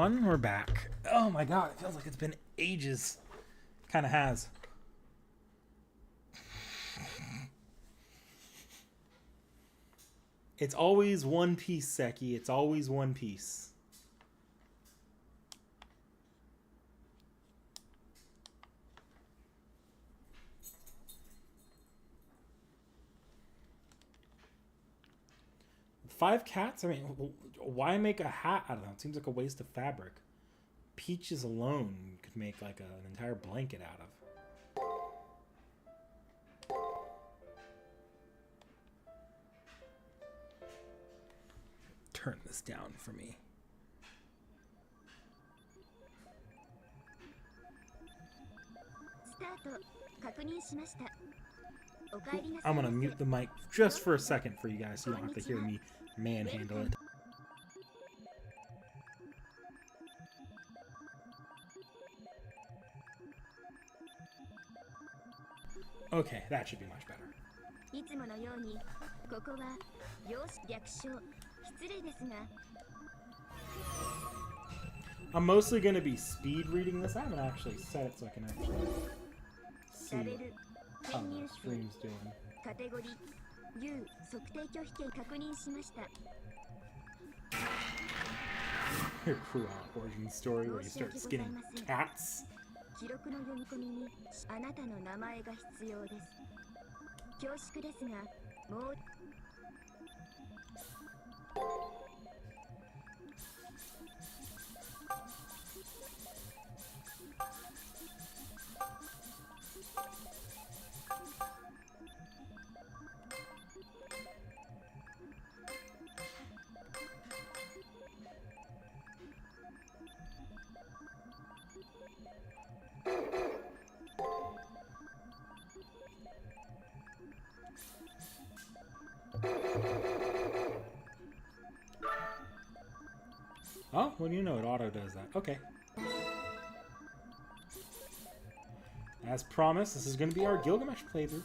everyone. We're back. Oh my god, it feels like it's been ages. Kind of has. It's always One Piece, Seki. It's always One Piece. Five cats? I mean, why make a hat out of them? It seems like a waste of fabric. Peaches alone could make like an entire blanket out of. Turn this down for me. I'm gonna mute the mic just for a second for you guys so you don't have to hear me manhandle it. Okay, that should be much better. I'm mostly going to be speed reading this. I haven't actually set it so I can actually see how the stream's doing. Your cruel origin story where you start skinning cats. Oh, well, you know it auto does that. Okay. As promised, this is going to be our Gilgamesh playthrough.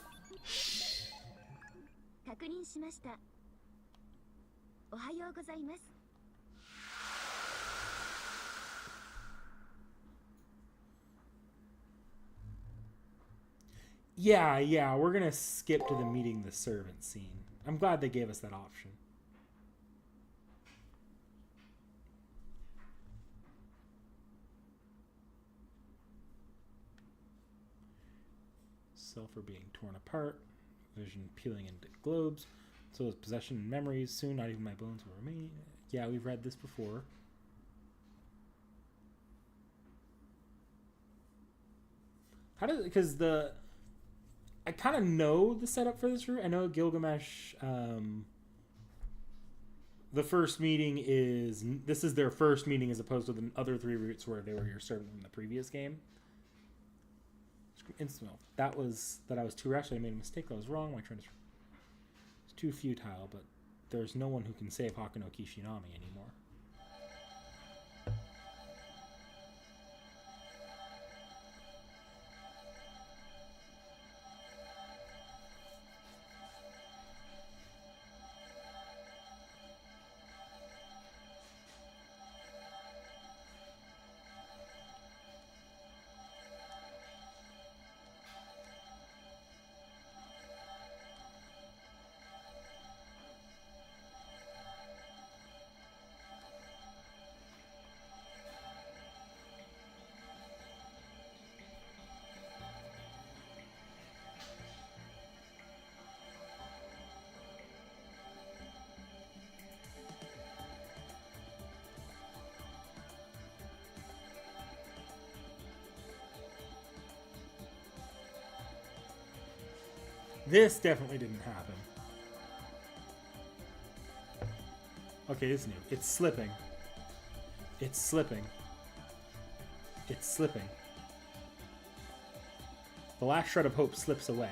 Yeah, we're going to skip to the meeting the servant scene. I'm glad they gave us that option. Sulfur being torn apart, vision peeling into globes, so is possession and memories. Soon, not even my bones will remain. Yeah, we've read this before. How does because I kind of know the setup for this route. I know Gilgamesh. The first meeting is this is their first meeting as opposed to the other three routes where they were your servant in the previous game. That I was too rash. I made a mistake. I was wrong. My turn is too futile. But there's no one who can save Hakuno Kishinami anymore. This definitely didn't happen. Okay, this is new. It's slipping. It's slipping. It's slipping. The last shred of hope slips away.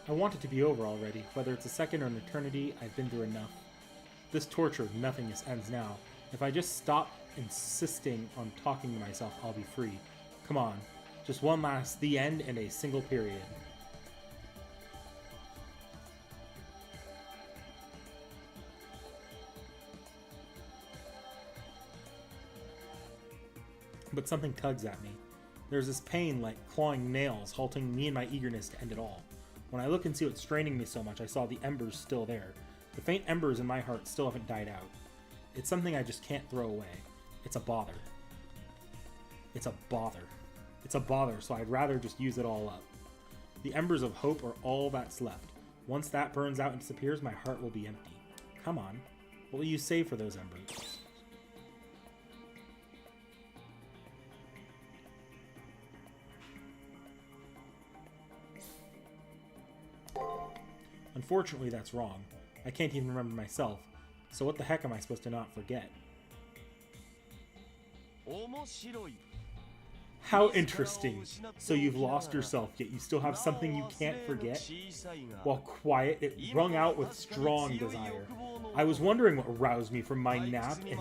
I want it to be over already. Whether it's a second or an eternity, I've been through enough. This torture of nothingness ends now. If I just stop insisting on talking to myself, I'll be free. Come on. Just one last the end and a single period. But something tugs at me. There's this pain like clawing nails, halting me and my eagerness to end it all. When I look and see what's straining me so much, I saw the embers still there. The faint embers in my heart still haven't died out. It's something I just can't throw away. It's a bother. It's a bother. It's a bother, so I'd rather just use it all up. The embers of hope are all that's left. Once that burns out and disappears, my heart will be empty. Come on. What will you save for those embers? Unfortunately, that's wrong. I can't even remember myself, so what the heck am I supposed to not forget? How interesting. So you've lost yourself, yet you still have something you can't forget? While quiet, it wrung out with strong desire. I was wondering what aroused me from my nap, and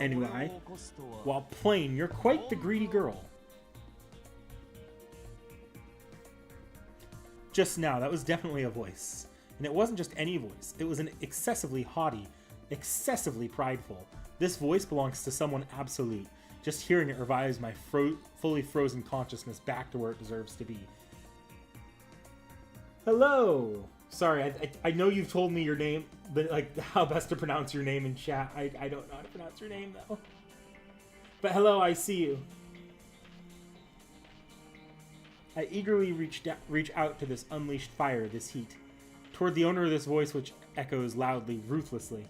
anyway, while plain, you're quite the greedy girl. Just now, that was definitely a voice. And it wasn't just any voice. It was an excessively haughty, excessively prideful. This voice belongs to someone absolute. Just hearing it revives my fully frozen consciousness back to where it deserves to be. Hello! Sorry, I know you've told me your name, but like how best to pronounce your name in chat. I don't know how to pronounce your name though. But hello, I see you. I eagerly reach out to this unleashed fire, this heat. Toward the owner of this voice which echoes loudly, ruthlessly.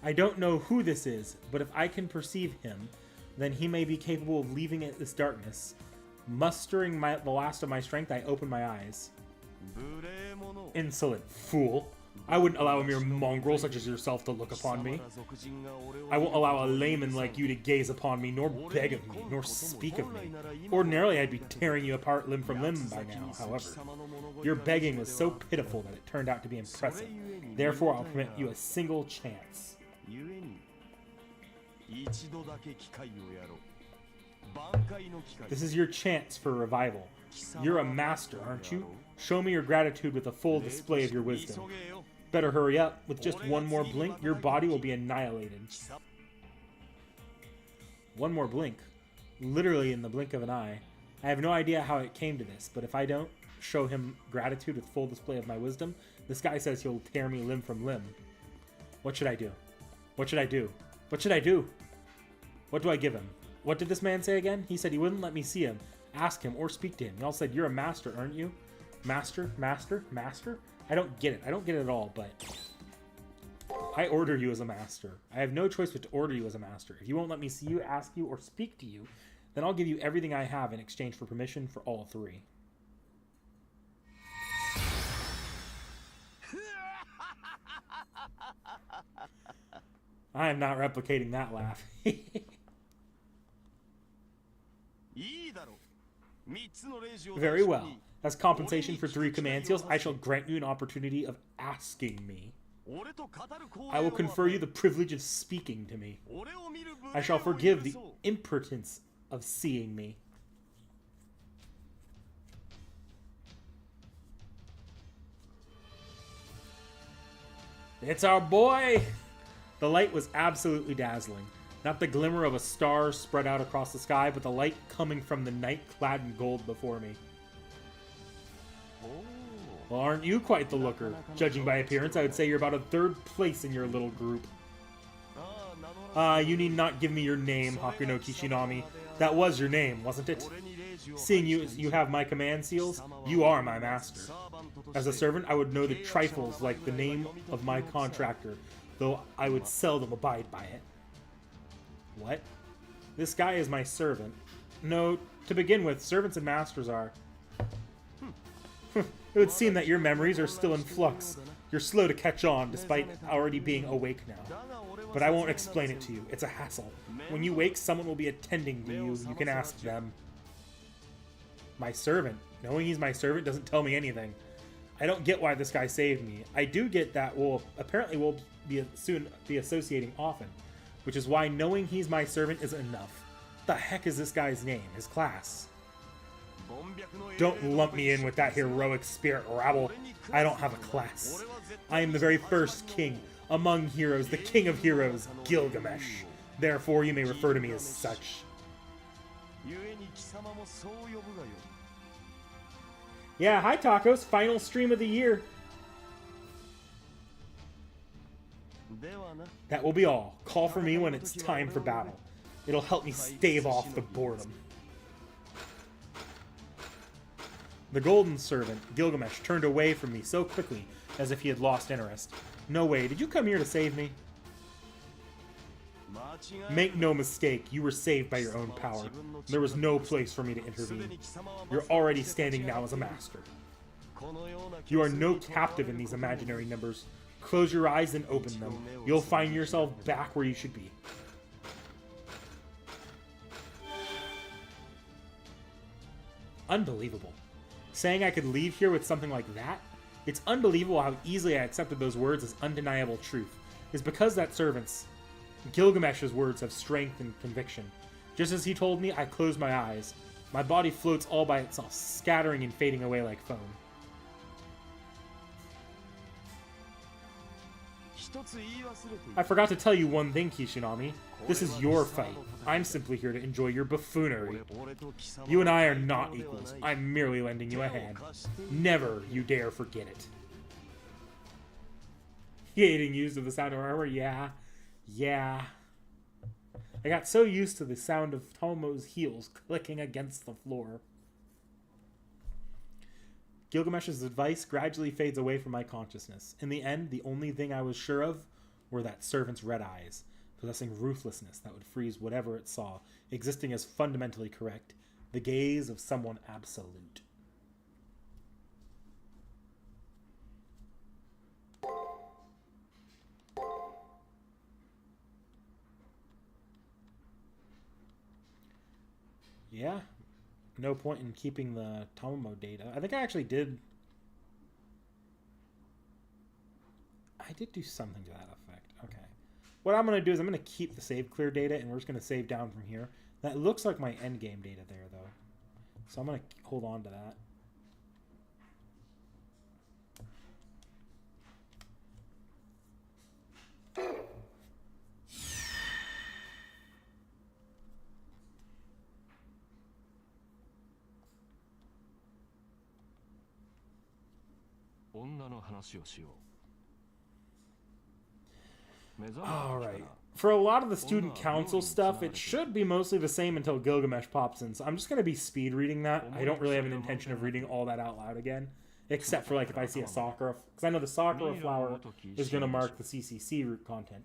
I don't know who this is, but if I can perceive him, then he may be capable of leaving it this darkness. Mustering the last of my strength, I open my eyes. Insolent fool. I wouldn't allow a mere mongrel such as yourself to look upon me. I won't allow a layman like you to gaze upon me, nor beg of me, nor speak of me. Ordinarily, I'd be tearing you apart limb from limb by now, however. Your begging was so pitiful that it turned out to be impressive. Therefore, I'll permit you a single chance. This is your chance for revival. You're a master, aren't you? Show me your gratitude with a full display of your wisdom. Better hurry up. With just one more blink, your body will be annihilated. One more blink? Literally in the blink of an eye. I have no idea how it came to this, but if I don't show him gratitude with full display of my wisdom, this guy says he'll tear me limb from limb. What should I do? What should I do? What should I do? What do I give him? What did this man say again? He said he wouldn't let me see him, ask him, or speak to him. He all said, you're a master, aren't you? Master? Master? Master? I don't get it. I don't get it at all, but I order you as a master. I have no choice but to order you as a master. If you won't let me see you, ask you, or speak to you, then I'll give you everything I have in exchange for permission for all three. I am not replicating that laugh. Very well. As compensation for 3 command seals, I shall grant you an opportunity of asking me. I will confer you the privilege of speaking to me. I shall forgive the impertinence of seeing me. It's our boy! The light was absolutely dazzling. Not the glimmer of a star spread out across the sky, but the light coming from the night clad in gold before me. Well, aren't you quite the looker? Judging by appearance, I would say you're about a 3rd place in your little group. You need not give me your name, Hakuno Kishinami. That was your name, wasn't it? Seeing you have my command seals, you are my master. As a servant, I would know the trifles like the name of my contractor, though I would seldom abide by it. What? This guy is my servant. No, to begin with, servants and masters are... It would seem that your memories are still in flux. You're slow to catch on, despite already being awake now. But I won't explain it to you. It's a hassle. When you wake, someone will be attending to you. You can ask them. My servant? Knowing he's my servant doesn't tell me anything. I don't get why this guy saved me. I do get that apparently we'll soon be associating often, which is why knowing he's my servant is enough. What the heck is this guy's name? His class? Don't lump me in with that heroic spirit rabble. I don't have a class. I am the very first king among heroes, the king of heroes, Gilgamesh. Therefore, you may refer to me as such. Yeah, hi Tacos, final stream of the year. That will be all. Call for me when it's time for battle. It'll help me stave off the boredom. The golden servant, Gilgamesh, turned away from me so quickly as if he had lost interest. No way, did you come here to save me? Make no mistake, you were saved by your own power. There was no place for me to intervene. You're already standing now as a master. You are no captive in these imaginary numbers. Close your eyes and open them. You'll find yourself back where you should be. Unbelievable. Saying I could leave here with something like that? It's unbelievable how easily I accepted those words as undeniable truth. It's because that servant's, Gilgamesh's words have strength and conviction. Just as he told me, I closed my eyes. My body floats all by itself, scattering and fading away like foam. I forgot to tell you one thing, Kishinami. This is your fight. I'm simply here to enjoy your buffoonery. You and I are not equals. I'm merely lending you a hand. Never you dare forget it. Getting used to the sound of armor? Yeah. Yeah. I got so used to the sound of Tomo's heels clicking against the floor. Gilgamesh's advice gradually fades away from my consciousness. In the end, the only thing I was sure of were that servant's red eyes, possessing ruthlessness that would freeze whatever it saw, existing as fundamentally correct, the gaze of someone absolute. Yeah. No point in keeping the Tomo data. I think I actually did. I did do something to that effect. Okay. What I'm going to do is I'm going to keep the save clear data, and we're just going to save down from here. That looks like my endgame data there, though. So I'm going to hold on to that. Alright. For a lot of the student council stuff, it should be mostly the same until Gilgamesh pops in. So I'm just going to be speed reading that. I don't really have an intention of reading all that out loud again. Except for, like, if I see a Sakura. Because I know the Sakura flower is going to mark the CCC root content.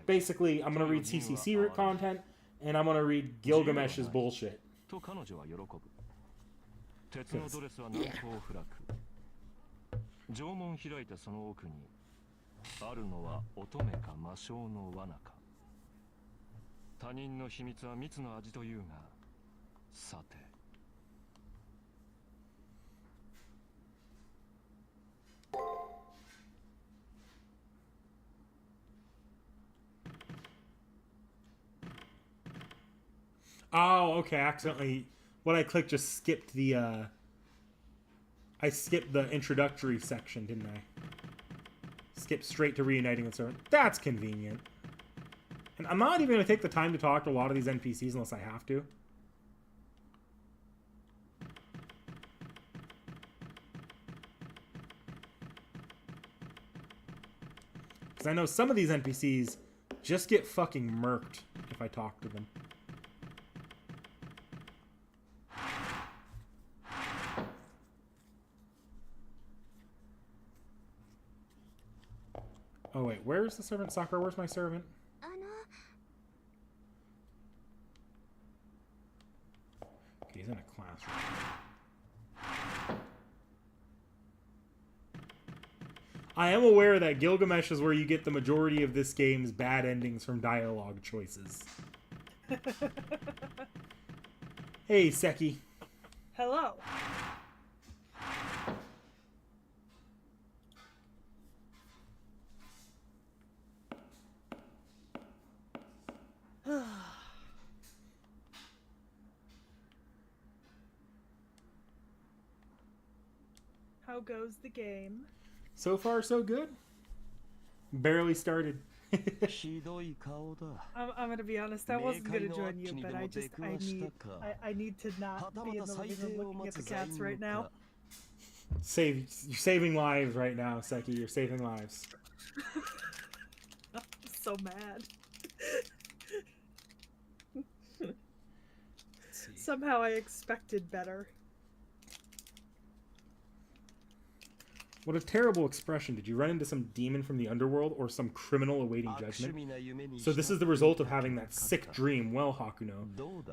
Basically, I'm going to read CCC root content, and I'm going to read Gilgamesh's bullshit. Yeah. 城門開いたその奥にあるのは乙女か魔性の罠か他人の秘密は蜜の味というがさて Oh, okay, accidentally. What I clicked just skipped the, I skipped the introductory section, didn't I? Skipped straight to reuniting the servant. That's convenient. And I'm not even going to take the time to talk to a lot of these NPCs unless I have to. Because I know some of these NPCs just get fucking murked if I talk to them. Oh wait, where's the servant? Sakura, where's my servant? Okay, he's in a classroom. I am aware that Gilgamesh is where you get the majority of this game's bad endings from dialogue choices. Hey, Seki. Hello. How goes the game? So far, so good. Barely started. ひどい顔だ。 I'm gonna be honest. I wasn't gonna join you, but I need to not be in the living room looking at the cats right now. You're saving lives right now, Seki. You're saving lives. I'm so mad. Somehow I expected better. What a terrible expression. Did you run into some demon from the underworld or some criminal awaiting judgment? So this is the result of having that sick dream. Well, Hakuno,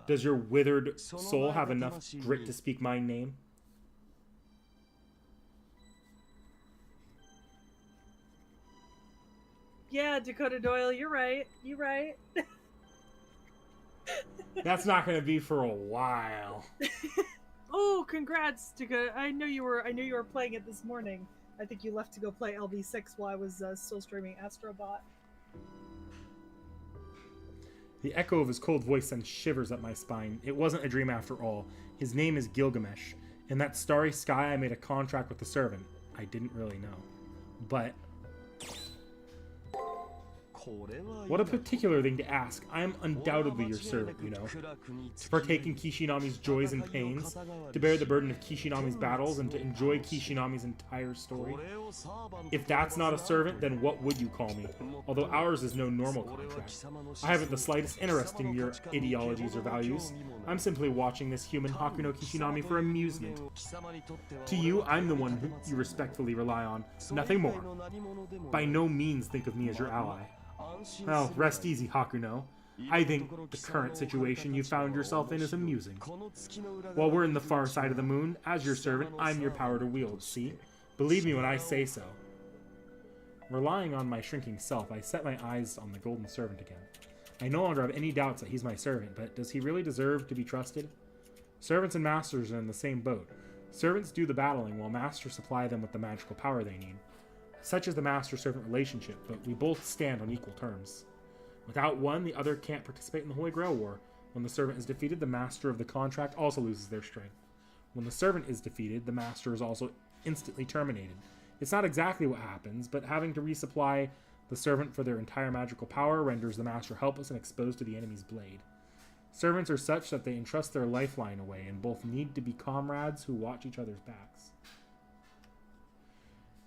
does your withered soul have enough grit to speak my name? Yeah, Dakota Doyle, you're right. You're right. That's not going to be for a while. Oh, congrats, Dakota! I knew you were playing it this morning. I think you left to go play LB6 while I was still streaming Astrobot. The echo of his cold voice sends shivers up my spine. It wasn't a dream after all. His name is Gilgamesh. In that starry sky, I made a contract with the servant. I didn't really know. But what a particular thing to ask. I am undoubtedly your servant, you know. To partake in Kishinami's joys and pains, to bear the burden of Kishinami's battles, and to enjoy Kishinami's entire story. If that's not a servant, then what would you call me? Although ours is no normal contract. I haven't the slightest interest in your ideologies or values. I'm simply watching this human Hakuno Kishinami for amusement. To you, I'm the one who you respectfully rely on, nothing more. By no means think of me as your ally. Well, rest easy, Hakuno. I think the current situation you found yourself in is amusing. While we're in the far side of the moon, as your servant, I'm your power to wield, see? Believe me when I say so. Relying on my shrinking self, I set my eyes on the golden servant again. I no longer have any doubts that he's my servant, but does he really deserve to be trusted? Servants and masters are in the same boat. Servants do the battling, while masters supply them with the magical power they need. Such is the master-servant relationship, but we both stand on equal terms. Without one, the other can't participate in the Holy Grail War. When the servant is defeated, the master of the contract also loses their strength. When the servant is defeated, the master is also instantly terminated. It's not exactly what happens, but having to resupply the servant for their entire magical power renders the master helpless and exposed to the enemy's blade. Servants are such that they entrust their lifeline away, and both need to be comrades who watch each other's backs.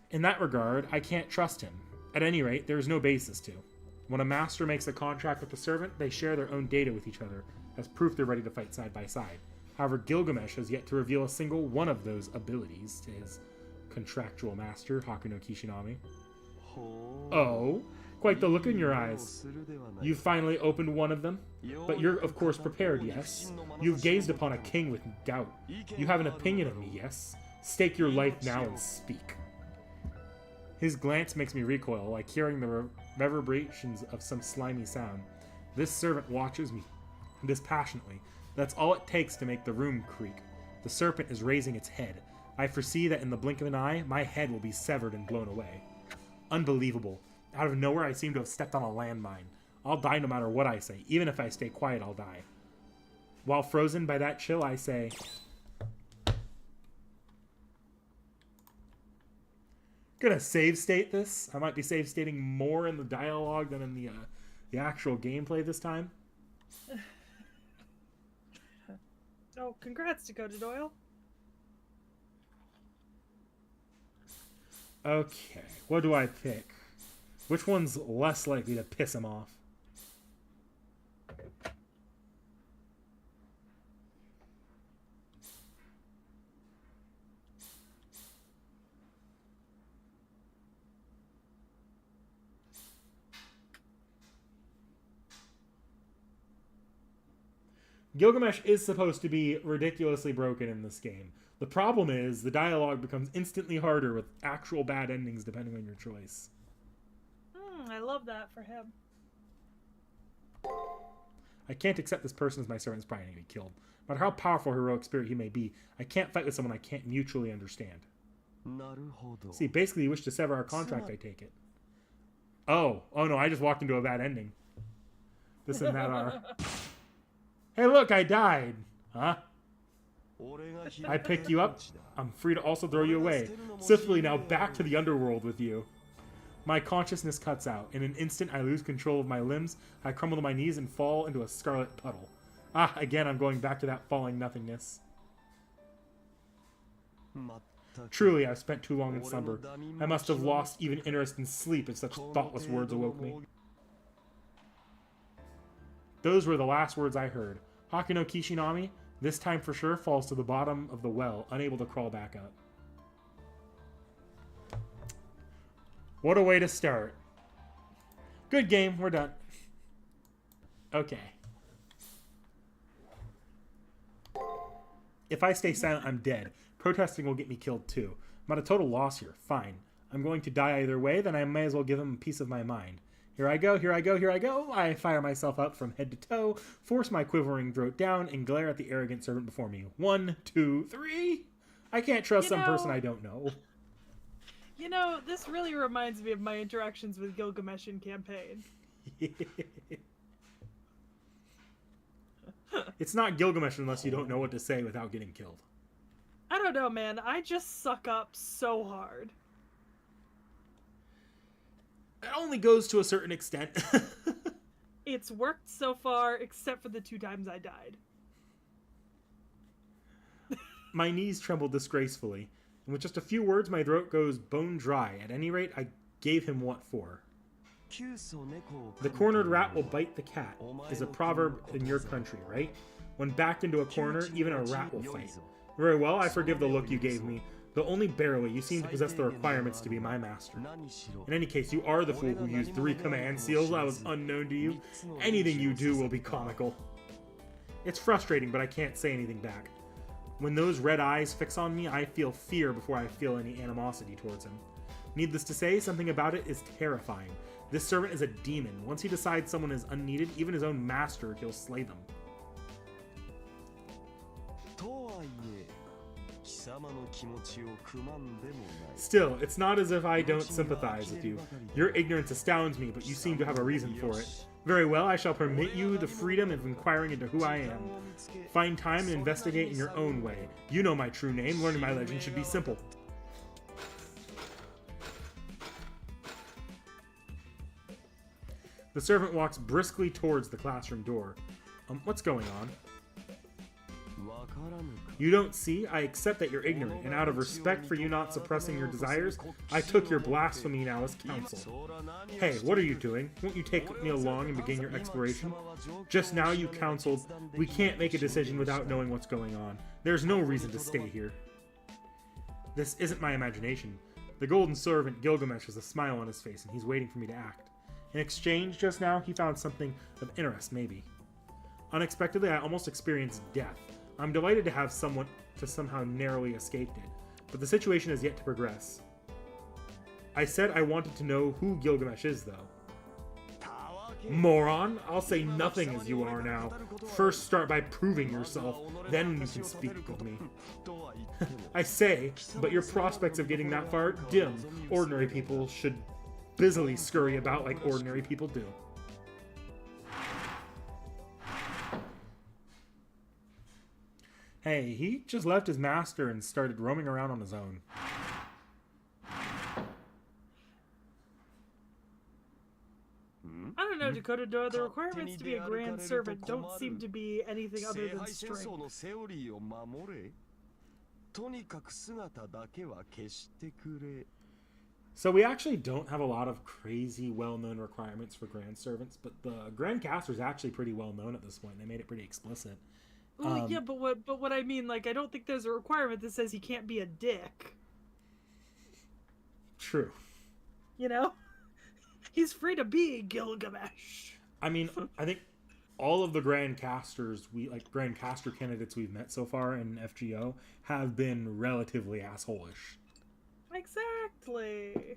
In that regard, I can't trust him. At any rate, there is no basis to. When a master makes a contract with a servant, they share their own data with each other, as proof they're ready to fight side by side. However, Gilgamesh has yet to reveal a single one of those abilities to his contractual master, Hakuno Kishinami. Oh, quite the look in your eyes. You've finally opened one of them? But you're, of course, prepared, yes? You've gazed upon a king with doubt. You have an opinion of me, yes? Stake your life now and speak. His glance makes me recoil, like hearing the reverberations of some slimy sound. This servant watches me dispassionately. That's all it takes to make the room creak. The serpent is raising its head. I foresee that in the blink of an eye, my head will be severed and blown away. Unbelievable. Out of nowhere, I seem to have stepped on a landmine. I'll die no matter what I say. Even if I stay quiet, I'll die. While frozen by that chill, I say... Gonna save state this. I might be save stating more in the dialogue than in the actual gameplay this time. Oh, congrats, Dakota Doyle. Okay, what do I pick? Which one's less likely to piss him off? Gilgamesh is supposed to be ridiculously broken in this game. The problem is, the dialogue becomes instantly harder with actual bad endings depending on your choice. I love that for him. I can't accept this person as my servant is probably going to be killed. No matter how powerful heroic spirit he may be, I can't fight with someone I can't mutually understand. See, basically you wish to sever our contract, I take it. Oh no, I just walked into a bad ending. This and that are... Hey look, I died! Huh? I picked you up. I'm free to also throw you away. Swiftly now back to the underworld with you. My consciousness cuts out. In an instant, I lose control of my limbs. I crumble to my knees and fall into a scarlet puddle. Ah, again, I'm going back to that falling nothingness. Truly, I've spent too long in slumber. I must have lost even interest in sleep if such thoughtless words awoke me. Those were the last words I heard. Hakuno Kishinami, this time for sure, falls to the bottom of the well, unable to crawl back up. What a way to start. Good game, we're done. Okay. If I stay silent, I'm dead. Protesting will get me killed too. I'm at a total loss here. Fine. I'm going to die either way, then I may as well give him a piece of my mind. Here I go, here I go, here I go. I fire myself up from head to toe, force my quivering throat down, and glare at the arrogant servant before me. 1, 2, 3. I can't trust some person I don't know. You know, this really reminds me of my interactions with Gilgamesh in campaign. It's not Gilgamesh unless you don't know what to say without getting killed. I don't know, man. I just suck up so hard. It only goes to a certain extent. It's worked so far, except for the 2 times I died. My knees tremble disgracefully, and with just a few words my throat goes bone dry. At any rate, I gave him what for. The cornered rat will bite the cat is a proverb in your country, right? When backed into a corner, even a rat will fight. Very well, I forgive the look you gave me, though only barely. You seem to possess the requirements to be my master. In any case, you are the fool who used 3 command seals that was unknown to you. Anything you do will be comical. It's frustrating, but I can't say anything back. When those red eyes fix on me, I feel fear before I feel any animosity towards him. Needless to say, something about it is terrifying. This servant is a demon. Once he decides someone is unneeded, even his own master, he'll slay them. Still, it's not as if I don't sympathize with you. Your ignorance astounds me, but you seem to have a reason for it. Very well, I shall permit you the freedom of inquiring into who I am. Find time and investigate in your own way. You know my true name. Learning my legend should be simple. The servant walks briskly towards the classroom door. What's going on? You don't see? I accept that you're ignorant, and out of respect for you not suppressing your desires, I took your blasphemy now as counsel. Hey, what are you doing? Won't you take me along and begin your exploration? Just now you counseled, we can't make a decision without knowing what's going on. There's no reason to stay here. This isn't my imagination. The golden servant Gilgamesh has a smile on his face, and he's waiting for me to act. In exchange just now, he found something of interest, maybe. Unexpectedly, I almost experienced death. I'm delighted to have someone to somehow narrowly escaped it, but the situation has yet to progress. I said I wanted to know who Gilgamesh is, though. Moron! I'll say nothing as you are now. First start by proving yourself, then you can speak with me. I say, but your prospects of getting that far dim. Ordinary people should busily scurry about like ordinary people do. Hey, he just left his master and started roaming around on his own. I don't know, Dakota Door. The requirements to be a grand servant don't seem to be anything other than strength. So we actually don't have a lot of crazy well-known requirements for grand servants, but the Grand Caster is actually pretty well-known at this point. They made it pretty explicit. Well, yeah, but what I mean, like, I don't think there's a requirement that says he can't be a dick. True. You know? He's free to be Gilgamesh. I mean, I think all of the Grand Casters, Grand Caster candidates we've met so far in FGO have been relatively asshole-ish. Exactly.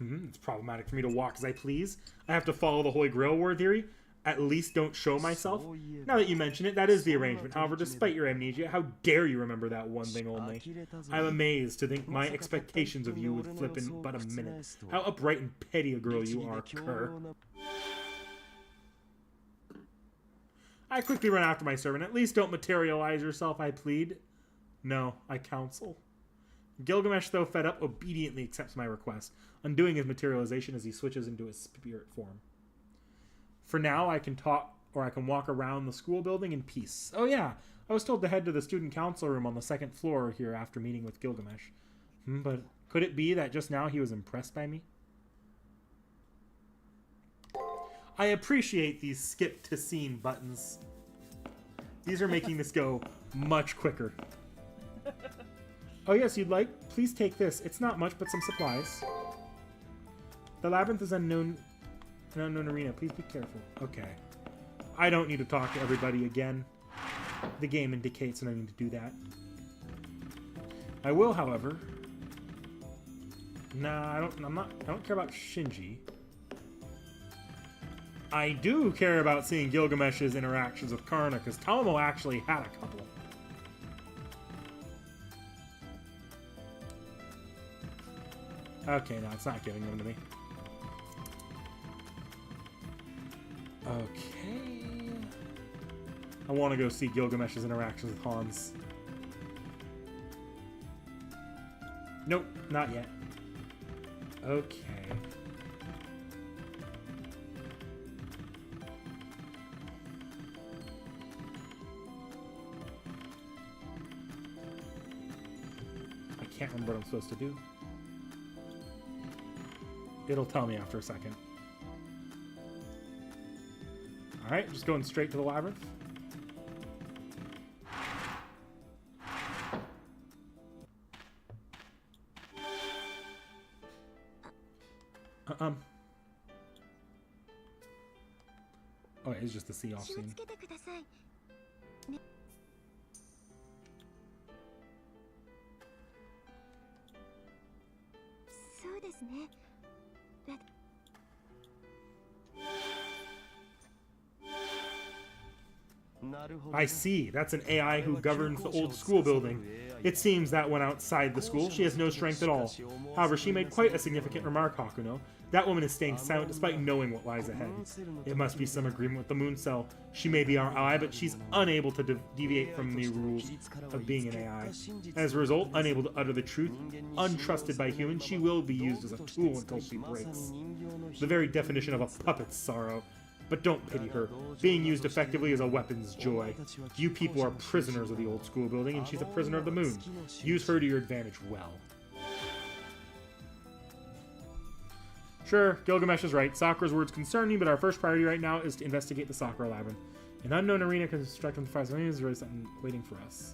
It's problematic for me to walk as I please. I have to follow the Holy Grail war theory. At least don't show myself. Now that you mention it, that is the arrangement. However, despite your amnesia, how dare you remember that one thing only? I'm amazed to think my expectations of you would flip in but a minute. How upright and petty a girl you are, cur. I quickly run after my servant. At least don't materialize yourself, I plead. No, I counsel. Gilgamesh, though fed up, obediently accepts my request, undoing his materialization as he switches into his spirit form. For now, I can talk, or I can walk around the school building in peace. Oh yeah, I was told to head to the student council room on the second floor here after meeting with Gilgamesh. But could it be that just now he was impressed by me? I appreciate these skip to scene buttons. These are making this go much quicker. Oh yes, you'd like? Please take this. It's not much, but some supplies. The labyrinth is an unknown arena. Please be careful. Okay. I don't need to talk to everybody again. The game indicates that I need to do that. I will, however. Nah, I don't care about Shinji. I do care about seeing Gilgamesh's interactions with Karna, because Tomo actually had a couple. Okay, no, it's not giving them to me. Okay. I want to go see Gilgamesh's interactions with Hans. Nope, not yet. Okay. I can't remember what I'm supposed to do. It'll tell me after a second. Alright, just going straight to the labyrinth. Oh, it's just the sea off scene. I see. That's an AI who governs the old school building. It seems that when outside the school, she has no strength at all. However, she made quite a significant remark, Hakuno. That woman is staying silent despite knowing what lies ahead. It must be some agreement with the Moon Cell. She may be our ally, but she's unable to deviate from the rules of being an AI. As a result, unable to utter the truth, untrusted by humans, she will be used as a tool until she breaks. The very definition of a puppet's sorrow. But don't pity her. Being used effectively is a weapon's joy. You people are prisoners of the old school building, and she's a prisoner of the moon. Use her to your advantage well. Sure, Gilgamesh is right. Sakura's words concern me, but our first priority right now is to investigate the Sakura labyrinth. An unknown arena constructed in 5 seconds. There is something waiting for us.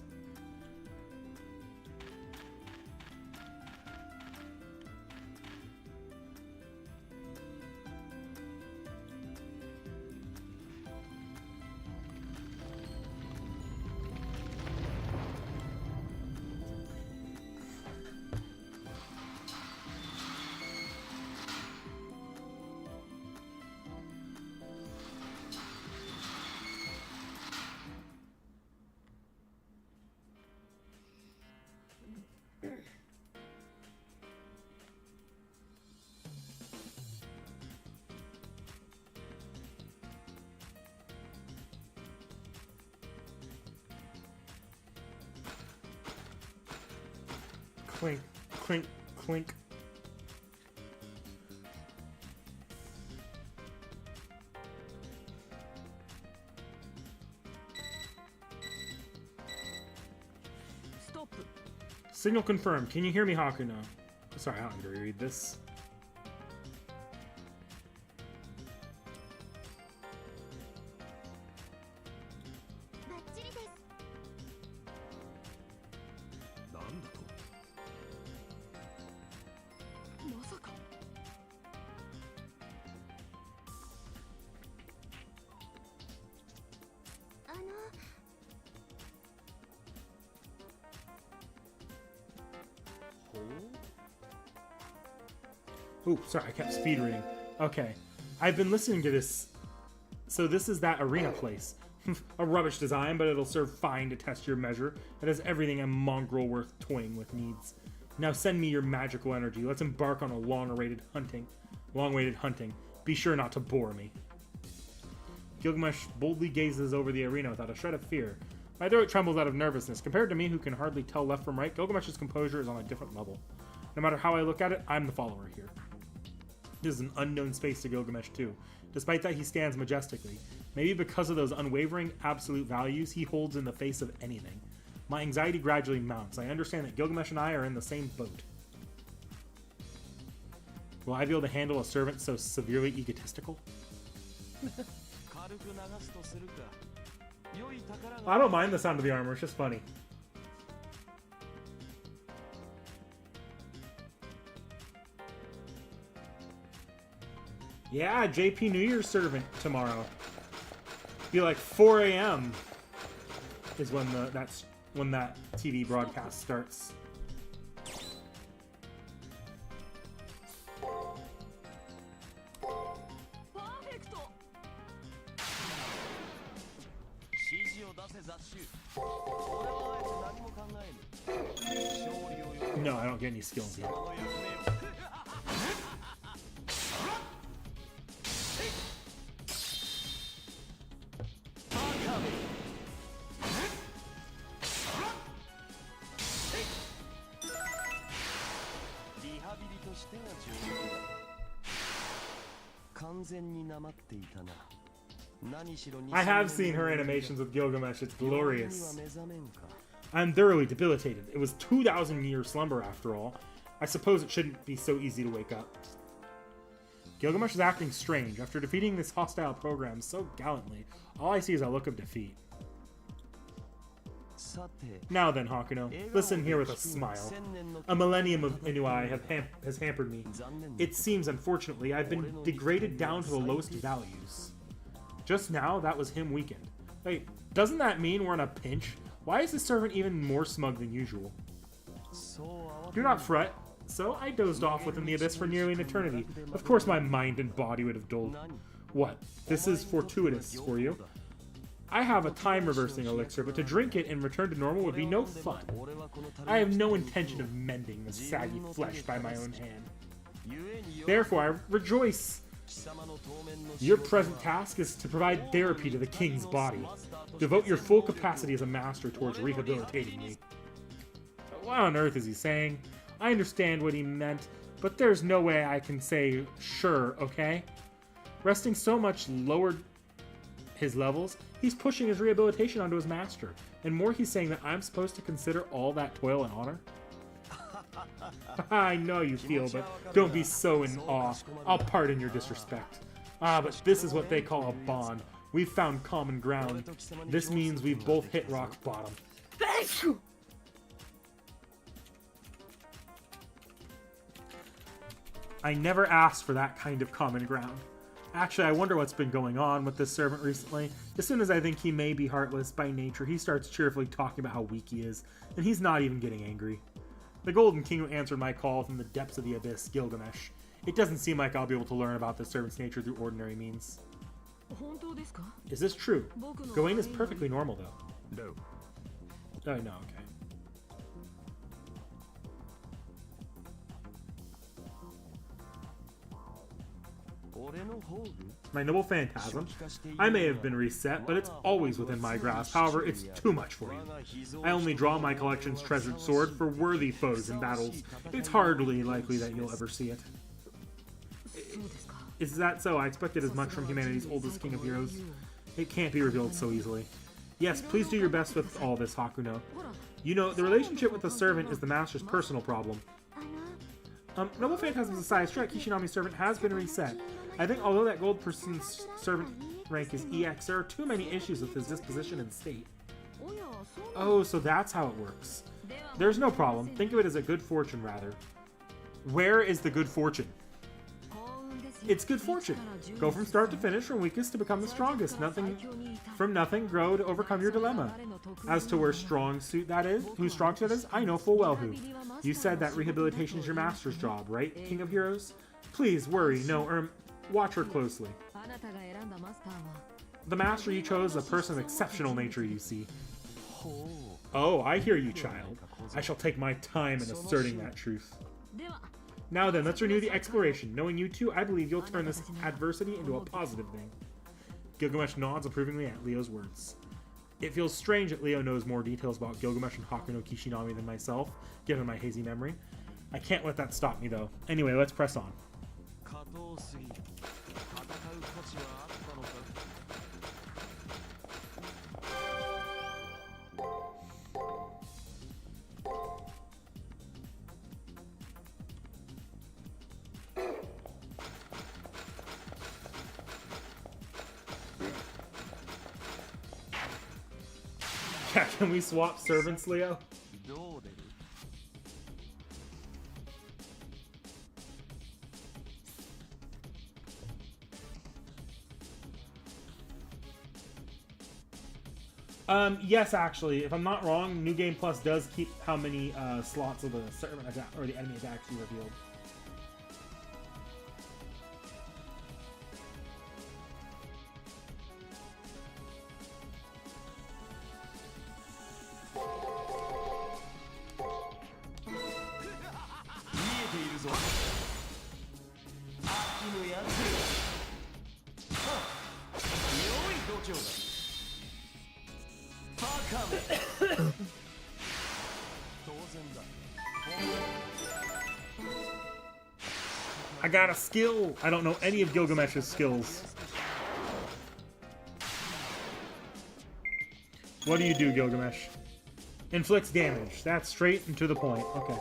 Clink, clink, clink. Stop. Signal confirmed. Can you hear me, Hakuno? Sorry, I don't need to reread this. Ooh, sorry, I kept speed reading. Okay. I've been listening to this. So this is that arena place. A rubbish design, but it'll serve fine to test your measure. It has everything a mongrel worth toying with needs. Now send me your magical energy. Let's embark on a long-awaited hunting. Be sure not to bore me. Gilgamesh boldly gazes over the arena without a shred of fear. My throat trembles out of nervousness. Compared to me, who can hardly tell left from right, Gilgamesh's composure is on a different level. No matter how I look at it, I'm the follower here. This is an unknown space to Gilgamesh too. Despite that, he stands majestically. Maybe because of those unwavering, absolute values he holds in the face of anything. My anxiety gradually mounts. I understand that Gilgamesh and I are in the same boat. Will I be able to handle a servant so severely egotistical? I don't mind the sound of the armor, it's just funny. Yeah, JP New Year's servant tomorrow. Be like 4 a.m. is when that TV broadcast starts. No, I don't get any skills yet. I have seen her animations with Gilgamesh, it's glorious. I'm thoroughly debilitated. It was 2,000 years slumber after all. I suppose it shouldn't be so easy to wake up. Gilgamesh is acting strange. After defeating this hostile program so gallantly, all I see is a look of defeat. Now then, Hakuno, listen here with a smile. A millennium of Inuai has hampered me. It seems, unfortunately, I've been degraded down to the lowest values. Just now, that was him weakened. Wait, doesn't that mean we're in a pinch? Why is the servant even more smug than usual? Do not fret. So, I dozed off within the abyss for nearly an eternity. Of course my mind and body would have dulled. What? This is fortuitous for you? I have a time-reversing elixir, but to drink it and return to normal would be no fun. I have no intention of mending the saggy flesh by my own hand. Therefore, I rejoice. Your present task is to provide therapy to the king's body. Devote your full capacity as a master towards rehabilitating me. What on earth is he saying? I understand what he meant, but there's no way I can say sure, okay? Resting so much lowered his levels, he's pushing his rehabilitation onto his master. And more, he's saying that I'm supposed to consider all that toil and honor? I know you feel, but don't be so in awe. I'll pardon your disrespect. Ah, but this is what they call a bond. We've found common ground. This means we've both hit rock bottom. Thank you! I never asked for that kind of common ground. Actually, I wonder what's been going on with this servant recently. As soon as I think he may be heartless by nature, he starts cheerfully talking about how weak he is, and he's not even getting angry. The Golden King who answered my call from the depths of the abyss, Gilgamesh. It doesn't seem like I'll be able to learn about the servant's nature through ordinary means. Is this true? Gawain is perfectly normal, though. No. Oh, no, okay. My noble phantasm. I may have been reset, but it's always within my grasp. However, it's too much for you. I only draw my collection's treasured sword for worthy foes in battles. It's hardly likely that you'll ever see it. Is that so? I expected as much from humanity's oldest king of heroes. It can't be revealed so easily. Yes, please do your best with all this, Hakuno. You know, the relationship with the servant is the master's personal problem. Noble Phantasm's aside, Strike Kishinami's servant has been reset. I think although that gold person's servant rank is EX, there are too many issues with his disposition and state. Oh, so that's how it works. There's no problem. Think of it as a good fortune, rather. Where is the good fortune? It's good fortune. Go from start to finish, from weakest to become the strongest. From nothing, grow to overcome your dilemma. As to where strong suit that is, whose strong suit that is, I know full well who. You said that rehabilitation is your master's job, right, King of Heroes? Please, worry, no, watch her closely. The master you chose is a person of exceptional nature, you see. Oh, I hear you, child. I shall take my time in asserting that truth. Now then, let's renew the exploration. Knowing you two, I believe you'll turn this adversity into a positive thing. Gilgamesh nods approvingly at Leo's words. It feels strange that Leo knows more details about Gilgamesh and Hakuno Kishinami than myself, given my hazy memory. I can't let that stop me, though. Anyway, let's press on. Yeah, can we swap servants, Leo? Yes, actually, if I'm not wrong, New Game Plus does keep how many slots of the servant attack or the enemy is actually revealed. I got a skill! I don't know any of Gilgamesh's skills. What do you do, Gilgamesh? Inflicts damage. That's straight and to the point. Okay.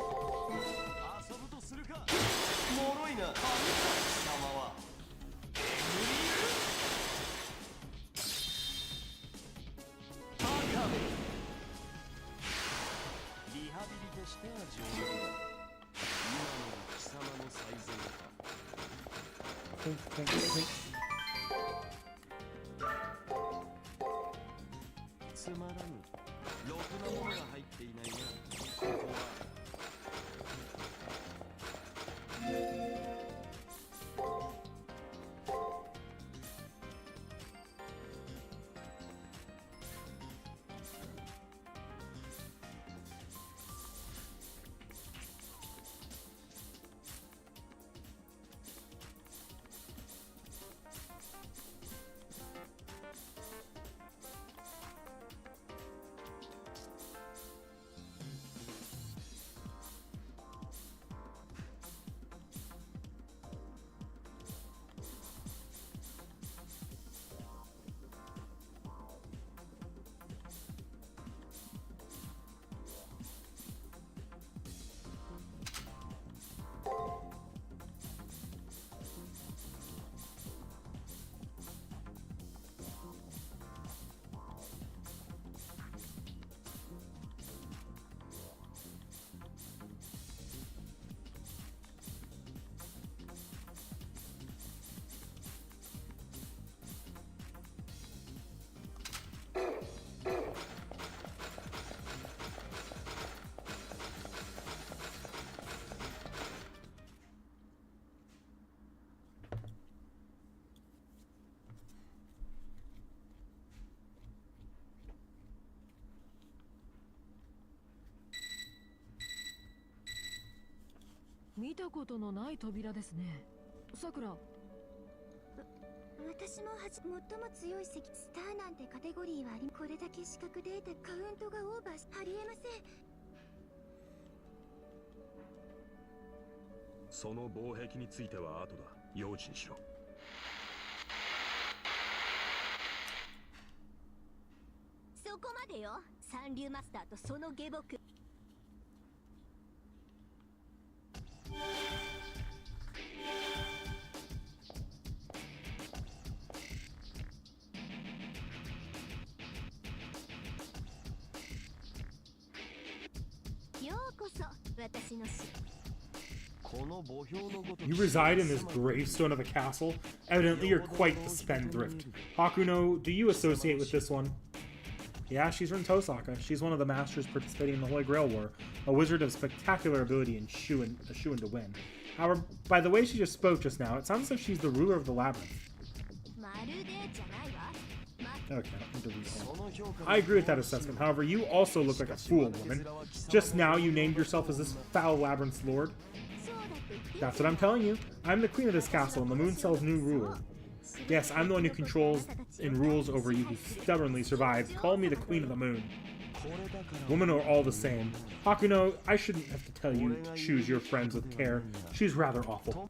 見たことのない扉ですね。さくら。私も最も強い石スターなんてカテゴリーはあり、これだけ視覚データカウントがオーバーしありえません。その防壁については後だ。用心しろ。そこまでよ。三流マスターとその下僕。ようこそ私の死。You reside in this gravestone of a castle. Evidently, you're quite the spendthrift. Hakuno, do you associate with this one? Yeah, she's from Tosaka. She's one of the masters participating in the Holy Grail War, a wizard of spectacular ability and a shoo-in to win. However, by the way she just spoke just now, it sounds as if she's the ruler of the labyrinth. Okay, I agree with that assessment. However, you also look like a fool, woman. Just now, you named yourself as this foul labyrinth's lord. That's what I'm telling you. I'm the queen of this castle, and the moon cell's new ruler. Yes, I'm the one who controls and rules over you who stubbornly survived. Call me the Queen of the Moon. Women are all the same. Hakuno, I shouldn't have to tell you to choose your friends with care. She's rather awful.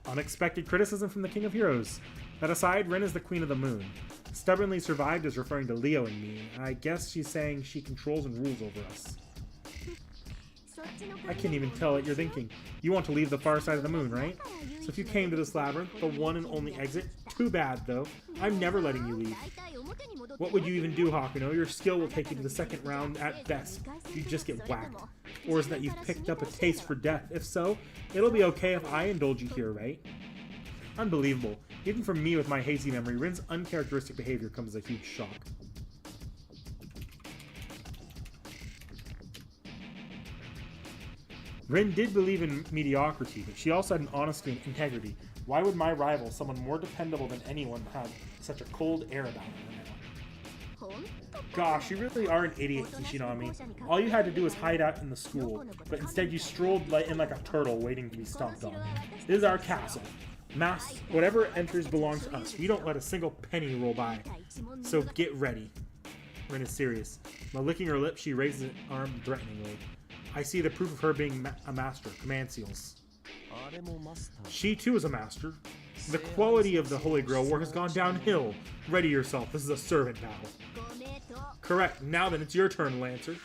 Unexpected criticism from the King of Heroes. That aside, Rin is the Queen of the Moon. Stubbornly survived is referring to Leo and me. I guess she's saying she controls and rules over us. I can't even tell what you're thinking. You want to leave the far side of the moon, right? So if you came to this labyrinth, the one and only exit, too bad though. I'm never letting you leave. What would you even do, Hakuno? Your skill will take you to the second round at best. You just get whacked. Or is it that you've picked up a taste for death? If so, it'll be okay if I indulge you here, right? Unbelievable. Even for me with my hazy memory, Rin's uncharacteristic behavior comes as a huge shock. Rin did believe in mediocrity, but she also had an honesty and integrity. Why would my rival, someone more dependable than anyone, have such a cold air about her now? Gosh, you really are an idiot, Kishinami. All you had to do was hide out in the school, but instead you strolled in like a turtle waiting to be stomped on. This is our castle. Whatever enters belongs to us. We don't let a single penny roll by. So get ready. Rin is serious. While licking her lips, she raises an arm threateningly. I see the proof of her being a master. Command seals. She too is a master. The quality of the Holy Grail war has gone downhill. Ready yourself. This is a servant battle. Correct. Now then, it's your turn, Lancer.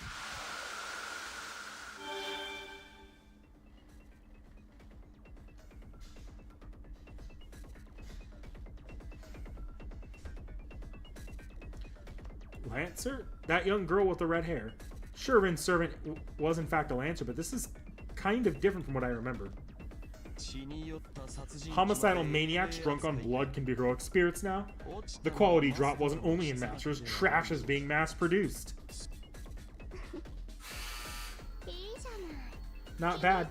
Lancer? That young girl with the red hair. Sure, Rin's servant was in fact a Lancer, but this is kind of different from what I remember. Homicidal maniacs drunk on blood can be heroic spirits now. The quality drop wasn't only in Masters, trash is being mass-produced. Not bad.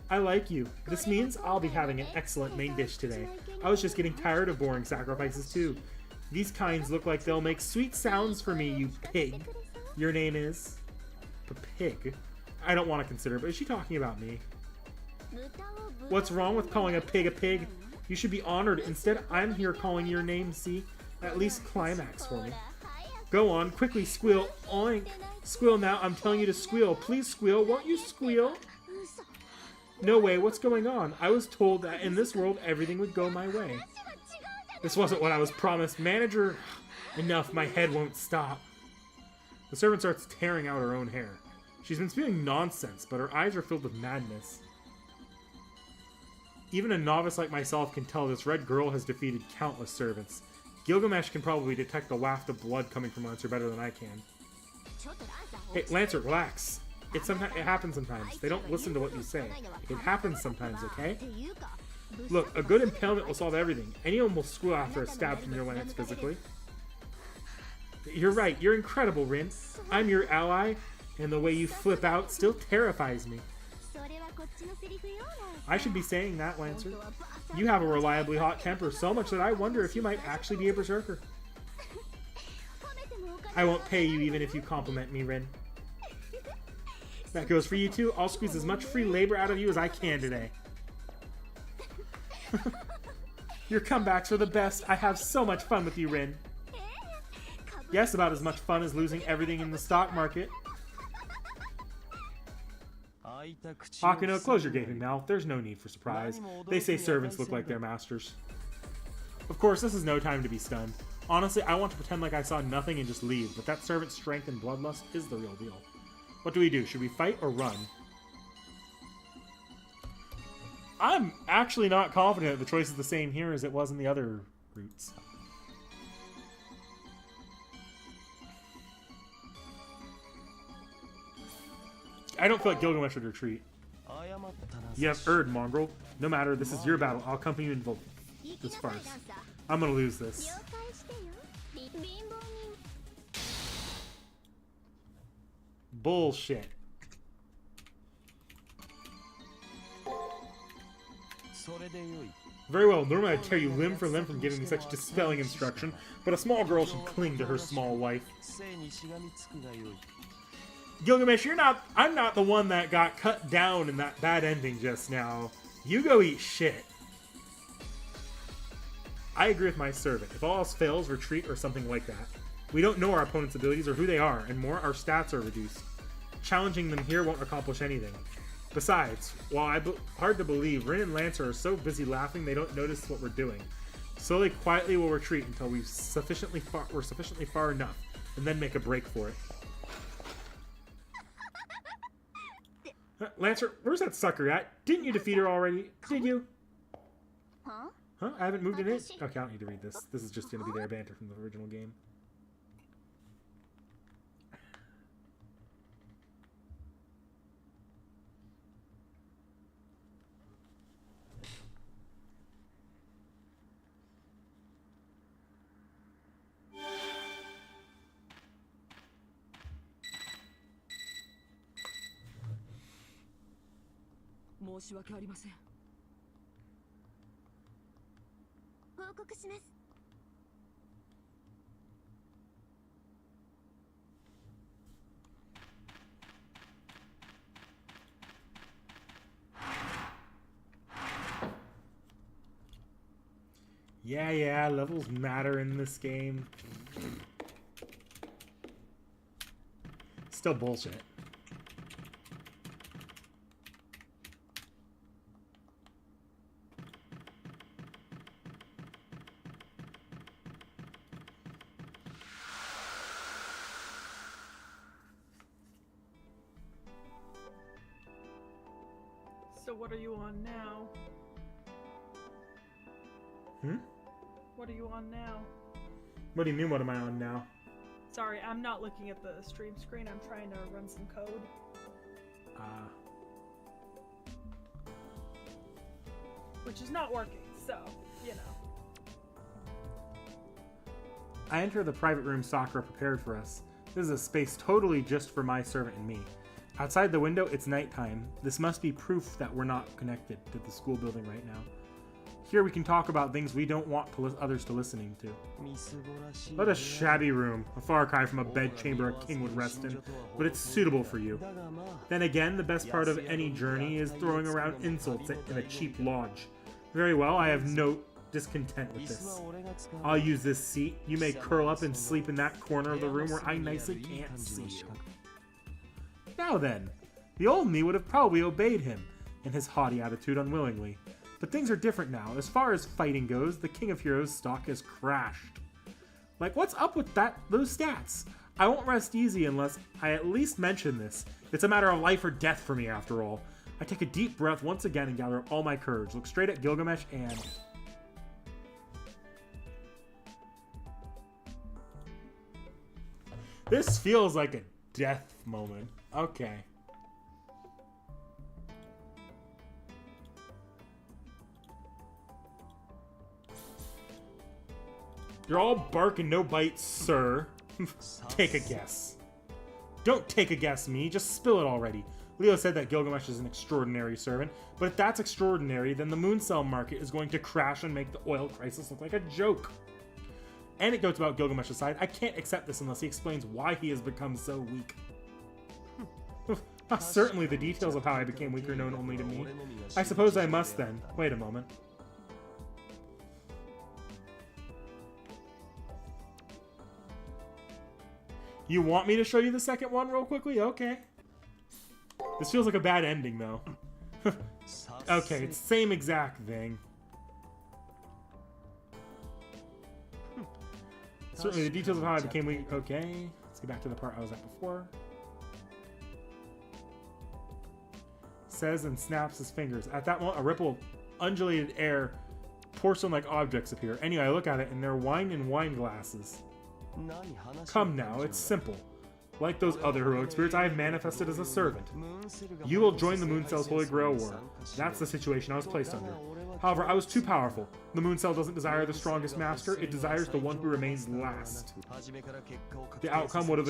I like you. This means I'll be having an excellent main dish today. I was just getting tired of boring sacrifices too. These kinds look like they'll make sweet sounds for me, you pig. Your name is... Pig? I don't want to consider, but is she talking about me? What's wrong with calling a pig a pig? You should be honored. Instead, I'm here calling your name, see? At least climax for me. Go on, quickly squeal. Oink. Squeal now, I'm telling you to squeal. Please squeal, won't you squeal? No way, what's going on? I was told that in this world, everything would go my way. This wasn't what I was promised. Manager, enough, my head won't stop. The servant starts tearing out her own hair. She's been spewing nonsense, but her eyes are filled with madness. Even a novice like myself can tell this red girl has defeated countless servants. Gilgamesh can probably detect the waft of blood coming from Lancer better than I can. Hey, Lancer, relax. It happens sometimes. They don't listen to what you say. It happens sometimes, okay? Look, a good impalement will solve everything. Anyone will squeal after a stab from your lance physically. You're right, you're incredible, Rin. I'm your ally, and the way you flip out still terrifies me. I should be saying that, Lancer. You have a reliably hot temper, so much that I wonder if you might actually be a berserker. I won't pay you even if you compliment me, Rin. That goes for you too. I'll squeeze as much free labor out of you as I can today. Your comebacks are the best. I have so much fun with you, Rin. Yes, about as much fun as losing everything in the stock market. Hakuno, close your gaping mouth. There's no need for surprise. They say servants look like their masters. Of course, this is no time to be stunned. Honestly, I want to pretend like I saw nothing and just leave, but that servant's strength and bloodlust is the real deal. What do we do? Should we fight or run? I'm actually not confident that the choice is the same here as it was in the other routes. I don't feel like Gilgamesh would retreat. You have erred, mongrel. No matter, this is your battle. I'll accompany you in this farce. I'm gonna lose this. Bullshit. Very well, normally I'd tear you limb for limb from giving me such dispelling instruction, but a small girl should cling to her small wife. Gilgamesh, I'm not the one that got cut down in that bad ending just now. You go eat shit. I agree with my servant. If all else fails, retreat or something like that. We don't know our opponent's abilities or who they are, and more, our stats are reduced. Challenging them here won't accomplish anything. Besides, while hard to believe, Rin and Lancer are so busy laughing they don't notice what we're doing. Slowly, quietly, we'll retreat until we're sufficiently far enough, and then make a break for it. Lancer, where's that sucker at? Didn't you defeat her already? Did you? Huh? Huh? I haven't moved in it? Okay, I don't need to read this. This is just going to be their banter from the original game. Yeah, levels matter in this game. Still bullshit. So what are you on now? What are you on now? What do you mean, what am I on now? Sorry, I'm not looking at the stream screen. I'm trying to run some code. Which is not working, so, you know. I enter the private room Sakura prepared for us. This is a space totally just for my servant and me. Outside the window, it's nighttime. This must be proof that we're not connected to the school building right now. Here we can talk about things we don't want others to listening to. What a shabby room, a far cry from a bedchamber a king would rest in, but it's suitable for you. Then again, the best part of any journey is throwing around insults in a cheap lodge. Very well, I have no discontent with this. I'll use this seat. You may curl up and sleep in that corner of the room where I nicely can't see you. Now then, the old me would have probably obeyed him, in his haughty attitude unwillingly. But things are different now. As far as fighting goes, the King of Heroes stock has crashed. Like, what's up with those stats? I won't rest easy unless I at least mention this. It's a matter of life or death for me, after all. I take a deep breath once again and gather up all my courage. Look straight at Gilgamesh and... This feels like a death moment. Okay. You're all bark and no bite, sir. Take a guess. Don't take a guess, me. Just spill it already. Leo said that Gilgamesh is an extraordinary servant, but if that's extraordinary, then the moon cell market is going to crash and make the oil crisis look like a joke. Anecdotes about Gilgamesh aside, I can't accept this unless he explains why he has become so weak. Certainly the details of how I became weak are known only to me. I suppose I must then. Wait a moment. You want me to show you the second one real quickly? Okay. This feels like a bad ending, though. Okay, it's the same exact thing. Certainly the details of how I became weak. Okay, let's get back to the part I was at before. Says and snaps his fingers. At that moment, a ripple of undulated air, porcelain-like objects appear. Anyway, I look at it, and they're wine in wine glasses. Come now, it's simple. Like those other heroic spirits, I have manifested as a servant. You will join the Moon Cell's Holy Grail War. That's the situation I was placed under. However, I was too powerful. The Moon Cell doesn't desire the strongest master, it desires the one who remains last. The outcome would have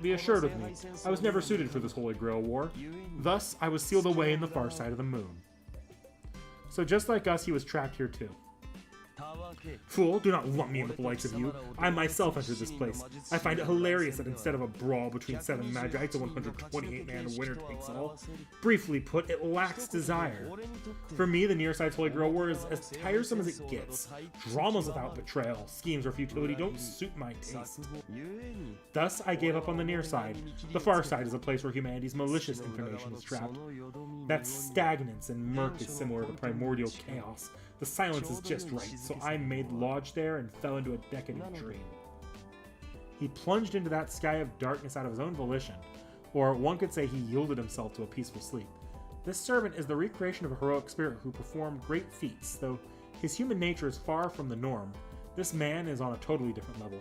be assured of me. I was never suited for this Holy Grail War. Thus, I was sealed away in the far side of the moon. So just like us, he was trapped here too. Fool, do not lump me in with the likes of you. I myself entered this place. I find it hilarious that instead of a brawl between 7 magi, it's a 128-man winner takes all. Briefly put, it lacks desire. For me, the Nearside's Holy Grail War is as tiresome as it gets. Dramas without betrayal, schemes or futility don't suit my taste. Thus, I gave up on the near side. The far side is a place where humanity's malicious information is trapped. That stagnance and murk is similar to primordial chaos. The silence is just right, so I made lodge there and fell into a decadent dream. He plunged into that sky of darkness out of his own volition, or one could say he yielded himself to a peaceful sleep. This servant is the recreation of a heroic spirit who performed great feats, though his human nature is far from the norm. This man is on a totally different level.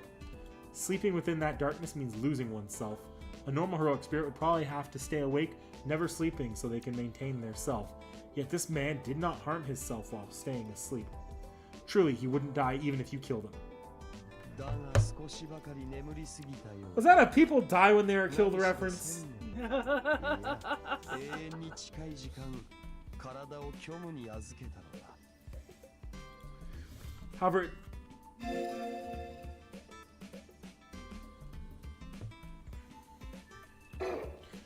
Sleeping within that darkness means losing oneself. A normal heroic spirit would probably have to stay awake, never sleeping, so they can maintain their self. Yet this man did not harm his self while staying asleep. Truly, he wouldn't die even if you killed him. Was that a people die when they are killed reference?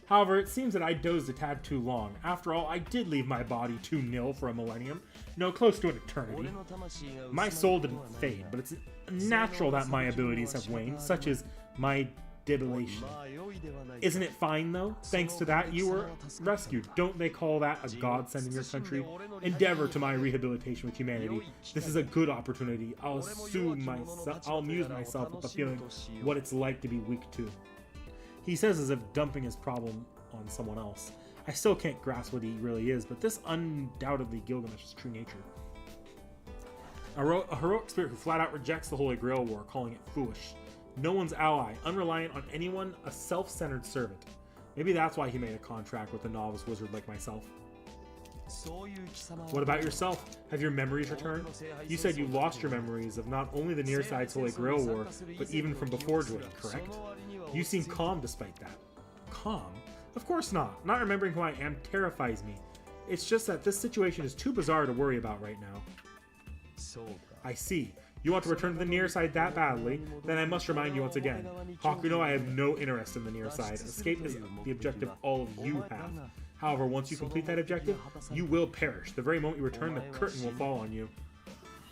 However, it seems that I dozed a tad too long. After all, I did leave my body 2-0 for a millennium. No, close to an eternity. My soul didn't fade, but it's natural that my abilities have waned, such as my debilation. Isn't it fine, though? Thanks to that, you were rescued. Don't they call that a godsend in your country? Endeavor to my rehabilitation with humanity. This is a good opportunity. I'll amuse myself with the feeling what it's like to be weak too. He says as if dumping his problem on someone else. I still can't grasp what he really is, but this undoubtedly Gilgamesh's true nature. A heroic spirit who flat out rejects the Holy Grail War, calling it foolish. No one's ally, unreliant on anyone, a self-centered servant. Maybe that's why he made a contract with a novice wizard like myself. What about yourself? Have your memories returned? You said you lost your memories of not only the Nearside's Holy Grail War, but even from before joining, correct? You seem calm despite that. Calm? Of course not. Not remembering who I am terrifies me. It's just that this situation is too bizarre to worry about right now. I see. You want to return to the near side that badly, then I must remind you once again. Hakuno, I have no interest in the near side. Escape is the objective all of you have. However, once you complete that objective, you will perish. The very moment you return, the curtain will fall on you.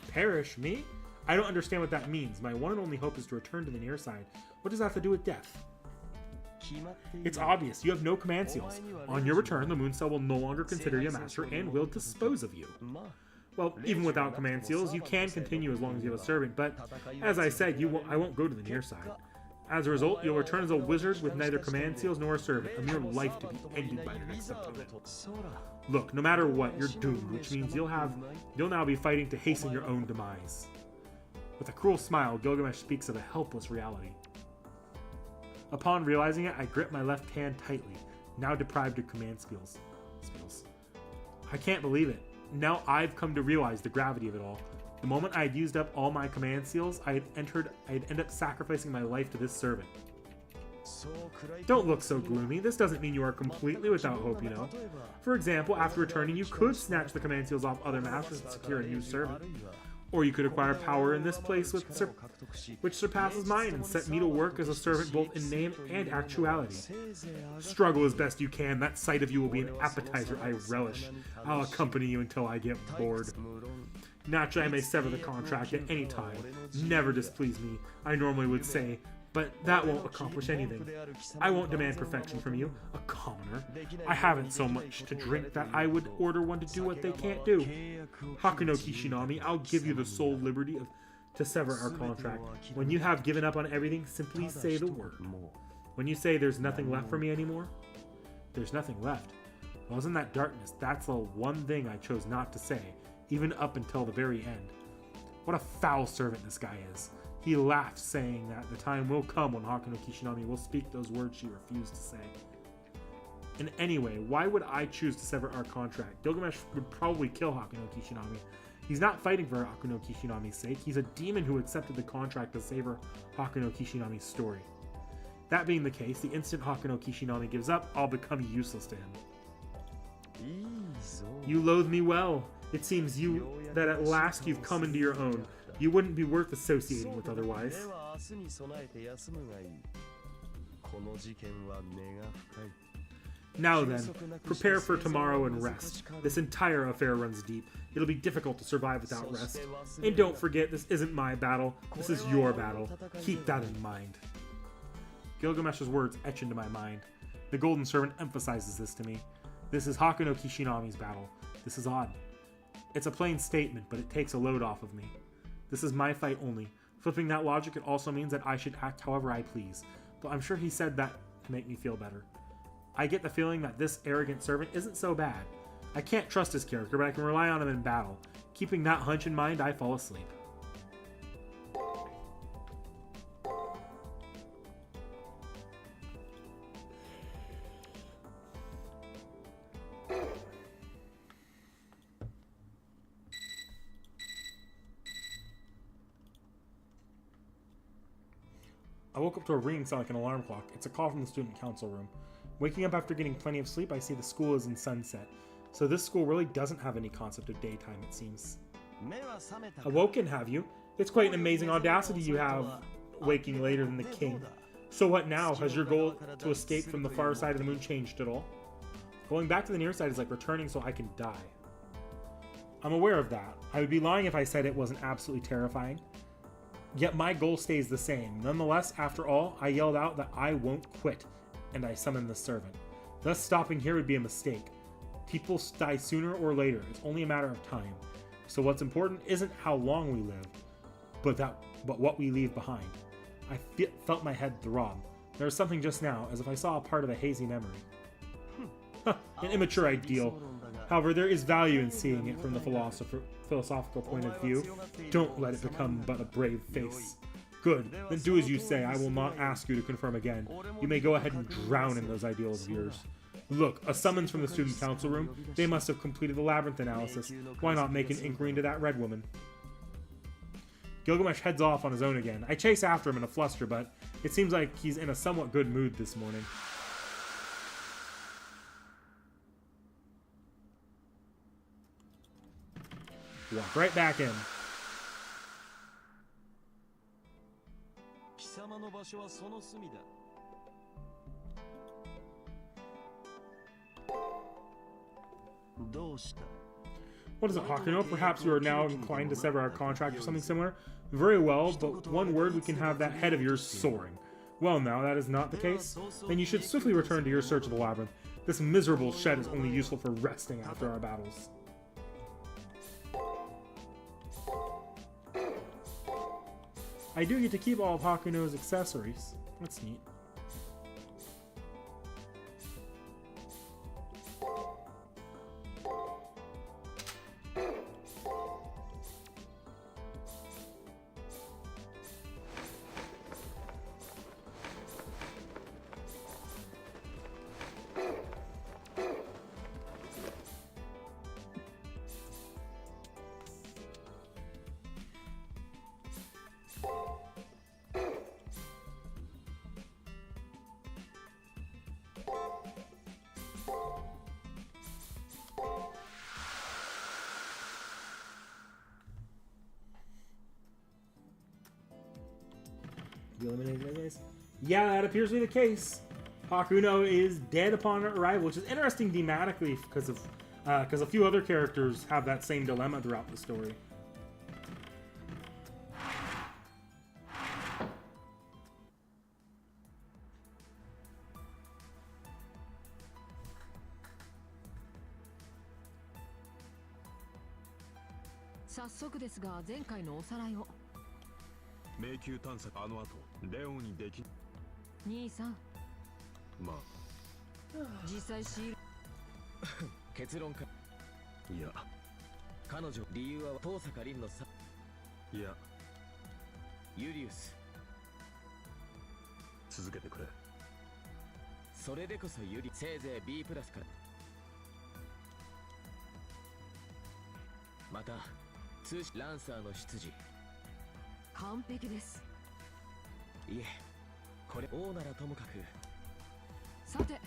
Perish? Me? I don't understand what that means. My one and only hope is to return to the near side. What does that have to do with death? It's obvious. You have no command seals. On your return, the Moon Cell will no longer consider you a master and will dispose of you. Well, even without command seals, you can continue as long as you have a servant, but as I said, I won't go to the near side. As a result, you'll return as a wizard with neither command seals nor a servant, a mere life to be ended by your next opponent. Look, no matter what, you're doomed, which means you'll now be fighting to hasten your own demise. With a cruel smile, Gilgamesh speaks of a helpless reality. Upon realizing it, I grip my left hand tightly, now deprived of command skills. I can't believe it. Now I've come to realize the gravity of it all. The moment I had used up all my command seals, I'd end up sacrificing my life to this servant. Don't look so gloomy. This doesn't mean you are completely without hope, you know. For example, after returning, you could snatch the command seals off other masters and secure a new servant. Or you could acquire power in this place which surpasses mine and set me to work as a servant both in name and actuality. Struggle as best you can. That sight of you will be an appetizer I relish. I'll accompany you until I get bored. Naturally, I may sever the contract at any time. Never displease me, I normally would say, but that won't accomplish anything. I won't demand perfection from you, a commoner. I haven't so much to drink that I would order one to do what they can't do. Hakuno Kishinami, I'll give you the sole liberty to sever our contract. When you have given up on everything, simply say the word. When you say there's nothing left for me anymore, there's nothing left. Well, isn't that darkness? That's the one thing I chose not to say, even up until the very end. What a foul servant this guy is. He laughed, saying that the time will come when Hakuno Kishinami will speak those words she refused to say. And anyway, why would I choose to sever our contract? Gilgamesh would probably kill Hakuno Kishinami. He's not fighting for Hakuno Kishinami's sake. He's a demon who accepted the contract to savor Hakuno Kishinami's story. That being the case, the instant Hakuno Kishinami gives up, I'll become useless to him. You loathe me well. It seems you that at last you've come into your own. You wouldn't be worth associating with otherwise. Now then, prepare for tomorrow and rest. This entire affair runs deep. It'll be difficult to survive without rest. And don't forget, this isn't my battle, this is your battle. Keep that in mind. Gilgamesh's words etch into my mind. The Golden Servant emphasizes this to me. This is Hakuno Kishinami's battle. This is odd. It's a plain statement, but it takes a load off of me. This is my fight only. Flipping that logic, it also means that I should act however I please. But I'm sure he said that to make me feel better. I get the feeling that this arrogant servant isn't so bad. I can't trust his character, but I can rely on him in battle. Keeping that hunch in mind, I fall asleep. I woke up to a ringing sound like an alarm clock. It's a call from the student council room. Waking up after getting plenty of sleep, I see the school is in sunset. So this school really doesn't have any concept of daytime, it seems. Awoken, have you? It's quite an amazing audacity you have, waking later than the king. So what now? Has your goal to escape from the far side of the moon changed at all? Going back to the near side is like returning so I can die. I'm aware of that. I would be lying if I said it wasn't absolutely terrifying. Yet my goal stays the same. Nonetheless, after all, I yelled out that I won't quit, and I summoned the servant. Thus stopping here would be a mistake. People die sooner or later. It's only a matter of time. So what's important isn't how long we live, but what we leave behind. I felt my head throb. There was something just now, as if I saw a part of a hazy memory. An immature ideal. However, there is value in seeing it from the philosophical point of view. Don't let it become but a brave face. Good, then do as you say. I will not ask you to confirm again. You may go ahead and drown in those ideals of yours. Look, a summons from the student council room. They must have completed the labyrinth analysis. Why not make an inquiry into that red woman? Gilgamesh heads off on his own again. I chase after him in a fluster, but it seems like he's in a somewhat good mood this morning. Walk right back in. What is it, Hakuno? Perhaps you are now inclined to sever our contract or something similar? Very well, but one word, we can have that head of yours soaring. Well now, that is not the case. Then you should swiftly return to your search of the labyrinth. This miserable shed is only useful for resting after our battles. I do get to keep all of Hakuno's accessories. That's neat. Yeah, that appears to be the case. Hakuno is dead upon arrival, which is interesting thematically because a few other characters have that same dilemma throughout the story.兄さんまあ実際シール結論かいや彼女理由は遠坂凛のさいやユリウス続けてくれそれでこそユリせいぜい B プラスからまた通信ランサーの出自完璧です。いえこれ王ならともかくさてはい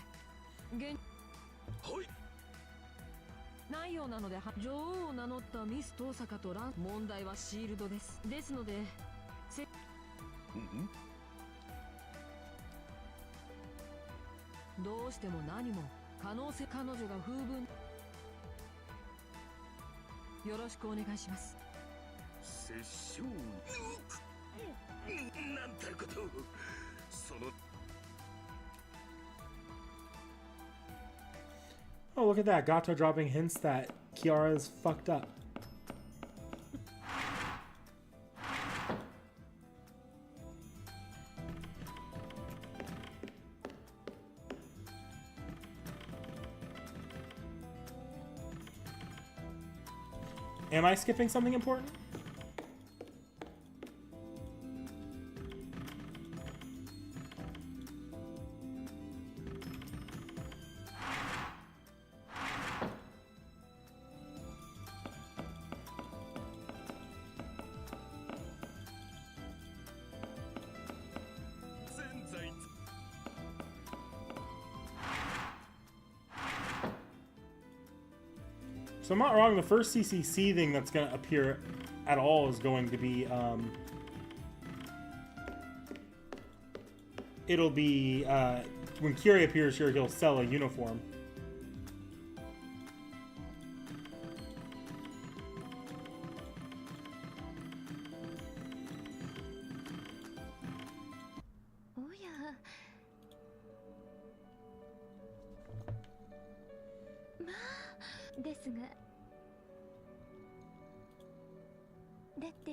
ないようなので、女王を名乗ったミス遠坂とラン、問題はシールドです。ですので、どうしても何も可能性、彼女が風分、よろしくお願いします。殺傷なんてこと、その Oh, look at that. Gato dropping hints that Kiara is fucked up. Am I skipping something important? So I'm not wrong, the first CCC thing that's going to appear at all is going to be, it'll be, when Kiri appears here, he'll sell a uniform. Oh yeah. まあですが、だって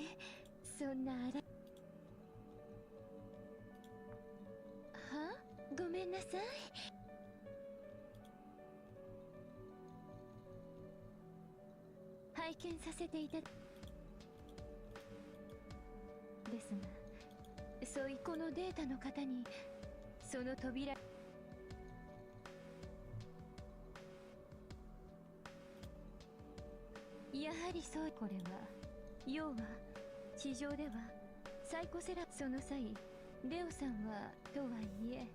そんなあれはごめんなさい。拝見させていたですが、そういこのデータの方にその扉、やはりそう。これは要は地上ではサイコセラ、その際レオさんはとはいえ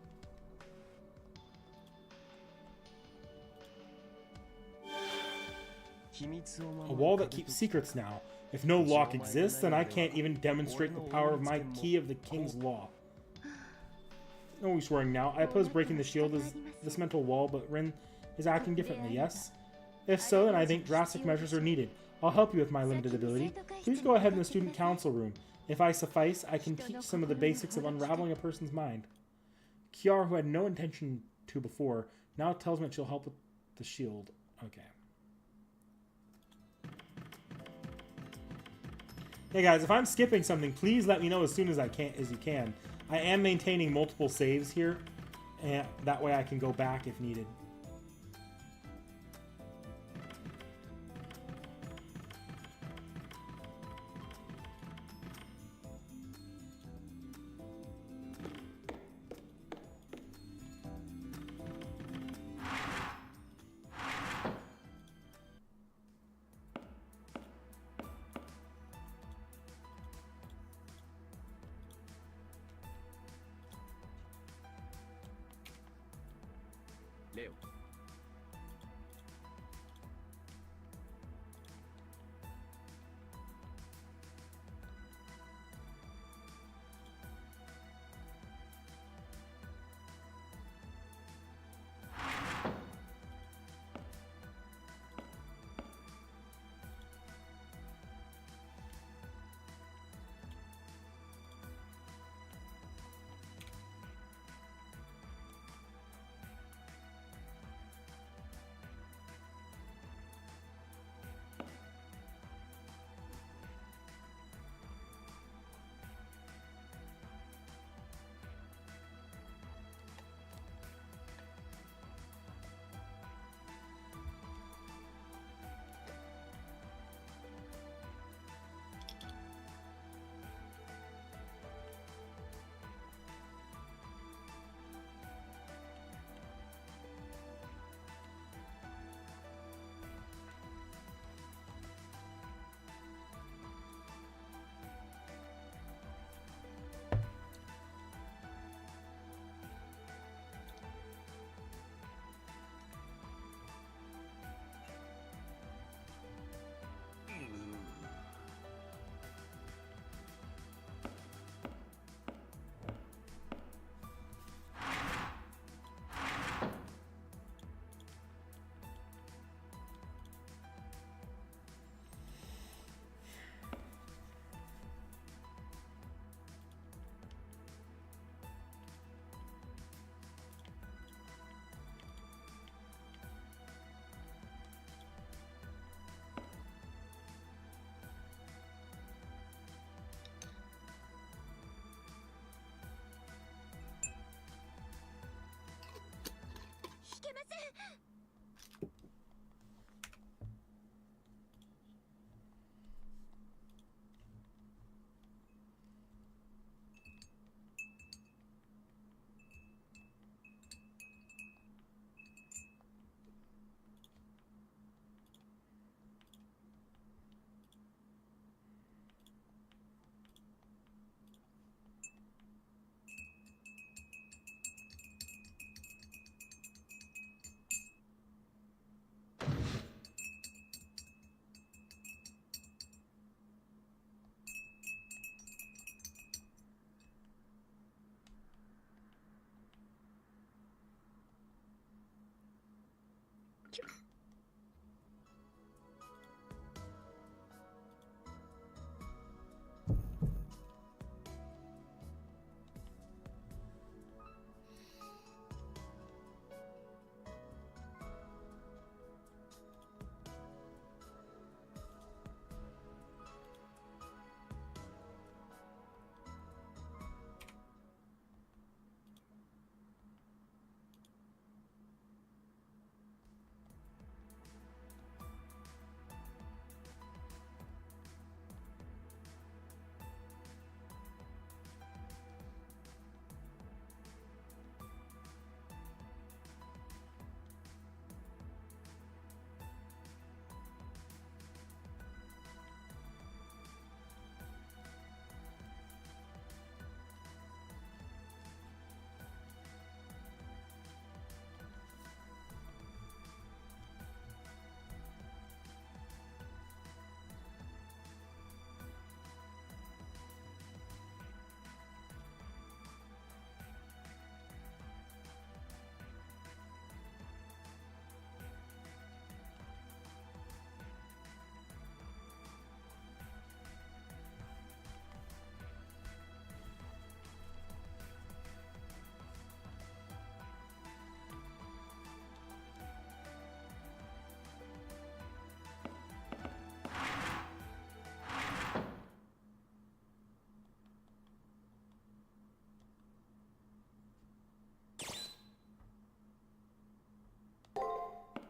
A wall that keeps secrets now. If no lock exists, then I can't even demonstrate the power of my key of the king's law. No use worrying now. I oppose breaking the shield as this mental wall, but Rin is acting differently, yes? If so, then I think drastic measures are needed. I'll help you with my limited ability. Please go ahead in the student council room. If I suffice, I can teach some of the basics of unraveling a person's mind. Kiara, who had no intention to before, now tells me that she'll help with the shield. Okay. Hey guys, if I'm skipping something, please let me know as soon as you can. I am maintaining multiple saves here, and that way I can go back if needed. Leo. 「けません。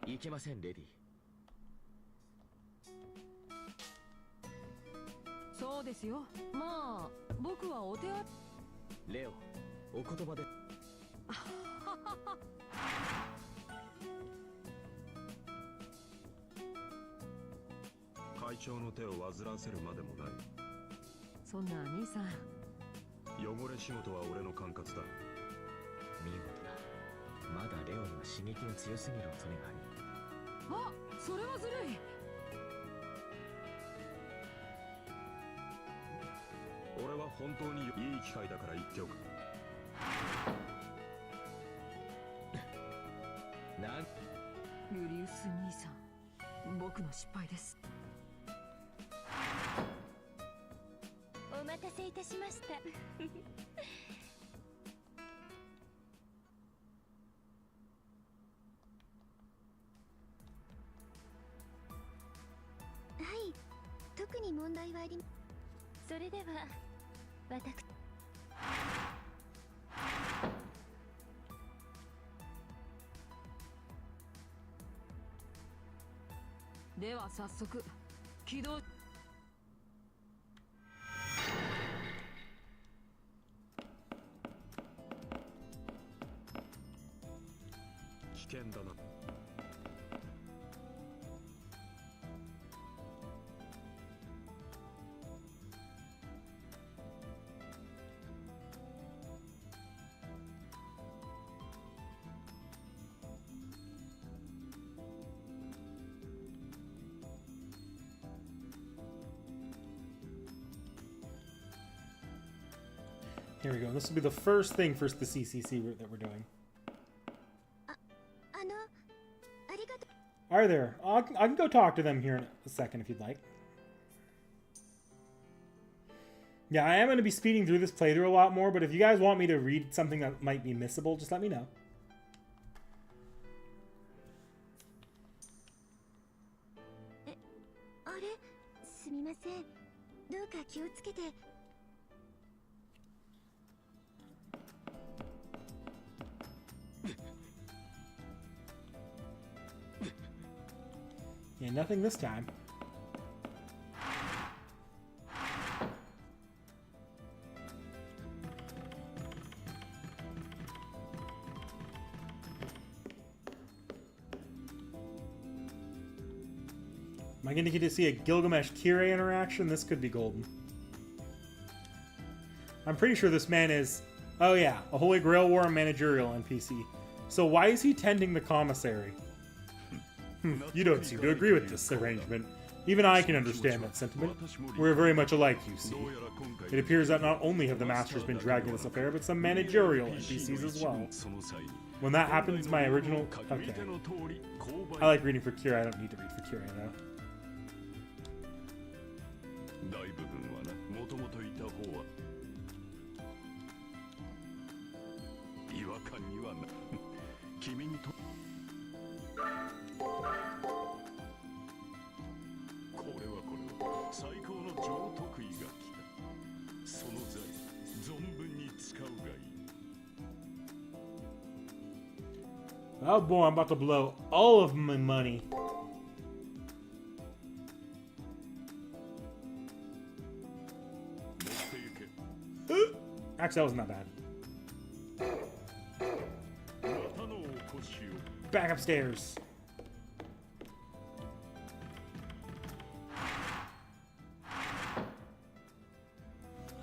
いけませんレディ。そうですよ。まあ僕はお手あレオ、お言葉で。会長の手を煩わせるまでもない。そんな兄さん。汚れ仕事は俺の管轄だ。見事だ。まだレオには刺激が強すぎる恐れがある。あ、それはずるい。俺は本当にいい機会だから言っておく。なんユリウス兄さん、僕の失敗です。お待たせいたしました。はい、特に問題はあり。それでは私。では早速起動。危険だな。Here we go. This will be the first thing for the CCC route that we're doing. ありがとう。 Are there? I can go talk to them here in a second if you'd like. Yeah, I am going to be speeding through this playthrough a lot more, but if you guys want me to read something that might be missable, just let me know. あれ、すみません。どうか気をつけて。Yeah, nothing this time. Am I going to get to see a Gilgamesh-Kirei interaction? This could be golden. I'm pretty sure this man is... Oh yeah, a Holy Grail War managerial NPC. So why is he tending the commissary? You don't seem to agree with this arrangement. Even I can understand that sentiment. We're very much alike, you see. It appears that not only have the Masters been dragging this affair, but some managerial NPCs as well. When that happens, my original... Okay. I like reading for Kira. I don't need to read for Kira, though. 大部分はな、もともといた方は違和感にはな。君にとこれは最高の上得意が来た。その財存分に使うがいい。 Oh boy, I'm about to blow all of my money. Actually, that wasn't that bad. Back upstairs.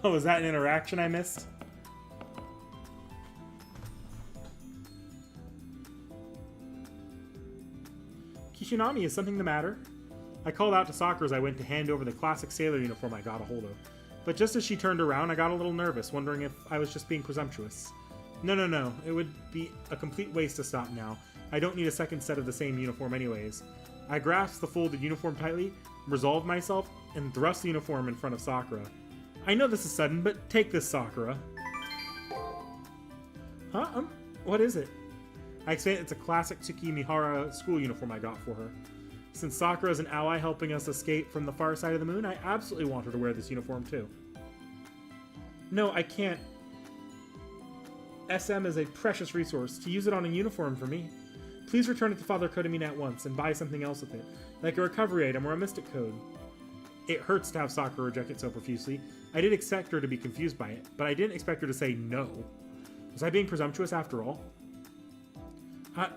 Oh, was that an interaction I missed? Kishinami, is something the matter? I called out to Sakura as I went to hand over the classic sailor uniform I got a hold of. But just as she turned around, I got a little nervous, wondering if I was just being presumptuous. No. It would be a complete waste to stop now. I don't need a second set of the same uniform anyways. I grasped the folded uniform tightly, resolved myself, and thrust the uniform in front of Sakura. I know this is sudden, but take this, Sakura. Huh? What is it? I explained it's a classic Tsuki Mihara school uniform I got for her. Since Sakura is an ally helping us escape from the far side of the moon, I absolutely want her to wear this uniform too. No, I can't. SM is a precious resource. To use it on a uniform for me. Please return it to Father Kodamina at once and buy something else with it, like a recovery item or a mystic code. It hurts to have Sakura reject it so profusely. I did expect her to be confused by it, but I didn't expect her to say no. Was I being presumptuous after all?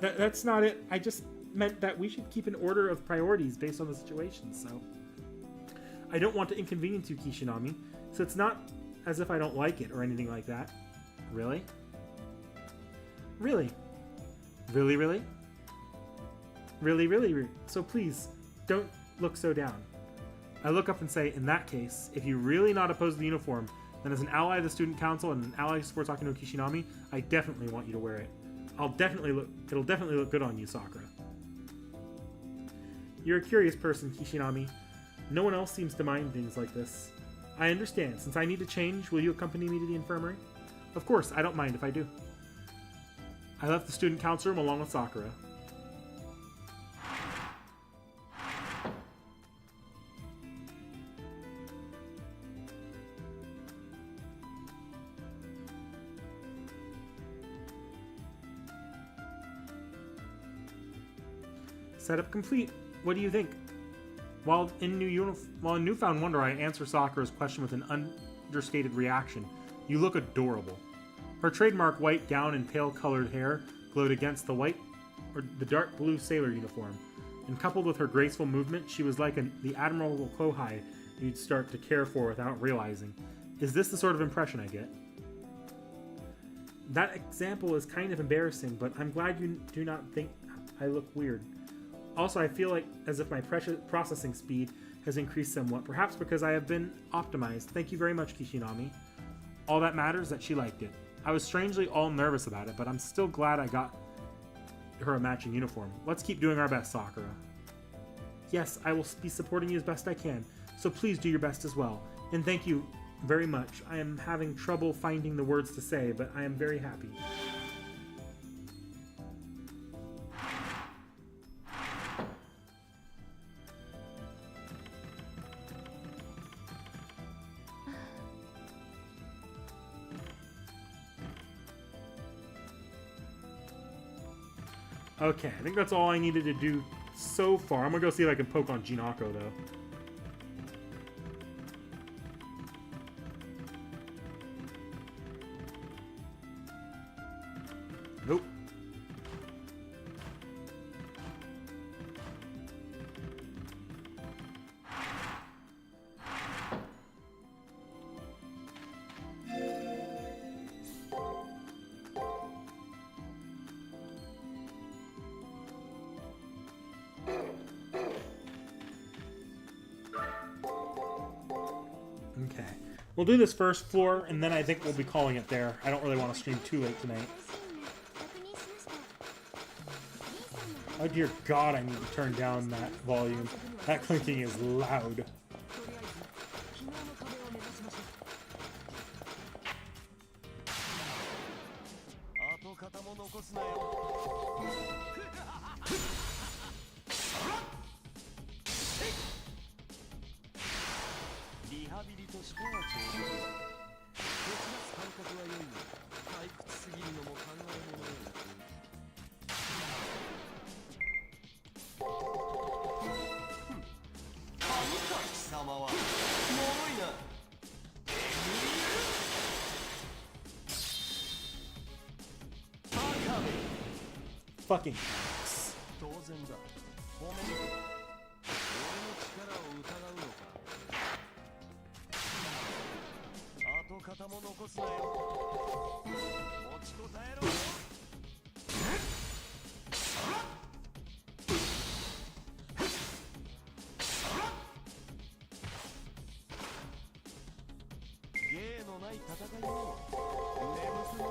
That's not it. I just meant that we should keep an order of priorities based on the situation, so... I don't want to inconvenience you, Kishinami, so it's not as if I don't like it or anything like that. Really? Really? Really, really? Really, really? So please, don't look so down. I look up and say, in that case, if you're really not opposed to the uniform, then as an ally of the Student Council and an ally who supports Akino Kishinami, I definitely want you to wear it. It'll definitely look good on you, Sakura. You're a curious person, Kishinami. No one else seems to mind things like this. I understand. Since I need to change, will you accompany me to the infirmary? Of course, I don't mind if I do. I left the student council room along with Sakura. Setup complete. What do you think? While in Newfound Wonder, I answer Sakura's question with an understated reaction. You look adorable. Her trademark white gown and pale-colored hair glowed against the dark blue sailor uniform, and coupled with her graceful movement, she was like the admirable Kohai you'd start to care for without realizing. Is this the sort of impression I get? That example is kind of embarrassing, but I'm glad you do not think I look weird. Also, I feel as if my processing speed has increased somewhat, perhaps because I have been optimized. Thank you very much, Kishinami. All that matters is that she liked it. I was strangely all nervous about it, but I'm still glad I got her a matching uniform. Let's keep doing our best, Sakura. Yes, I will be supporting you as best I can, so please do your best as well. And thank you very much. I am having trouble finding the words to say, but I am very happy. Okay, I think that's all I needed to do so far. I'm gonna go see if I can poke on Jinako, though. Nope. Okay. We'll do this first floor, and then I think we'll be calling it there. I don't really want to stream too late tonight. Oh dear God, I need to turn down that volume. That clinking is loud. 様は脆いな。 Fucking. 当然だ。褒める。俺の力を疑うのか。跡形も残すなよ。持ちこたえろ。芸のない戦いを眠すの。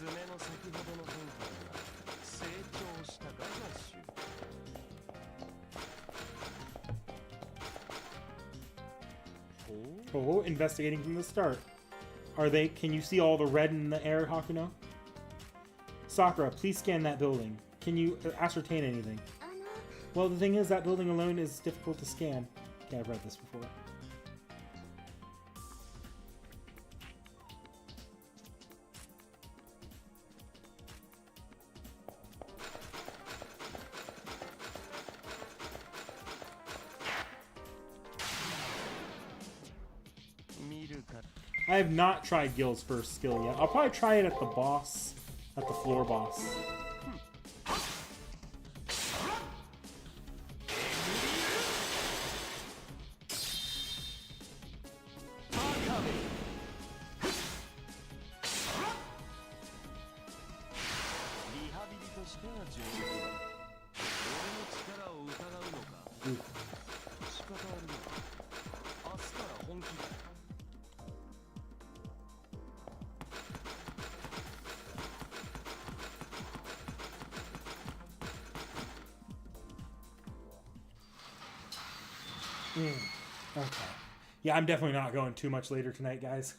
爪の先ほどの変化が成長したががしゅ。 Oh, investigating from the start. Are they? Can you see all the red in the air, Hakuno? Sakura, please scan that building. Can you ascertain anything? Well, the thing is, that building alone is difficult to scan. Okay, I've read this before. I have not tried Gil's first skill yet. I'll probably try it at the boss, at the floor boss. Okay. Yeah, I'm definitely not going too much later tonight, guys.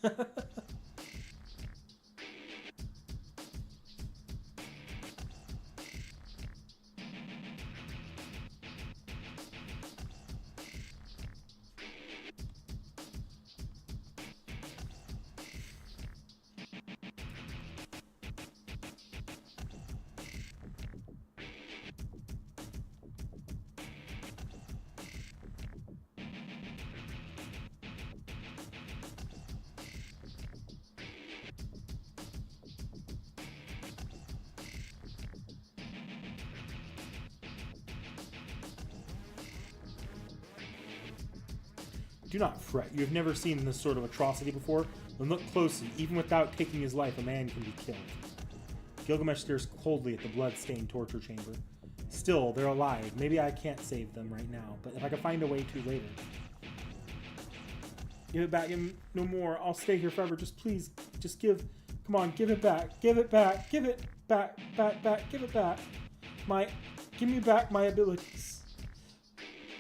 Do not fret. You have never seen this sort of atrocity before. Then look closely. Even without taking his life, a man can be killed. Gilgamesh stares coldly at the blood-stained torture chamber. Still, they're alive. Maybe I can't save them right now, but if I can find a way to later. Give it back. No more. I'll stay here forever. Just please, just give. Come on, give it back. Give it back. Give it back. Back. Give it back. Give me back my abilities.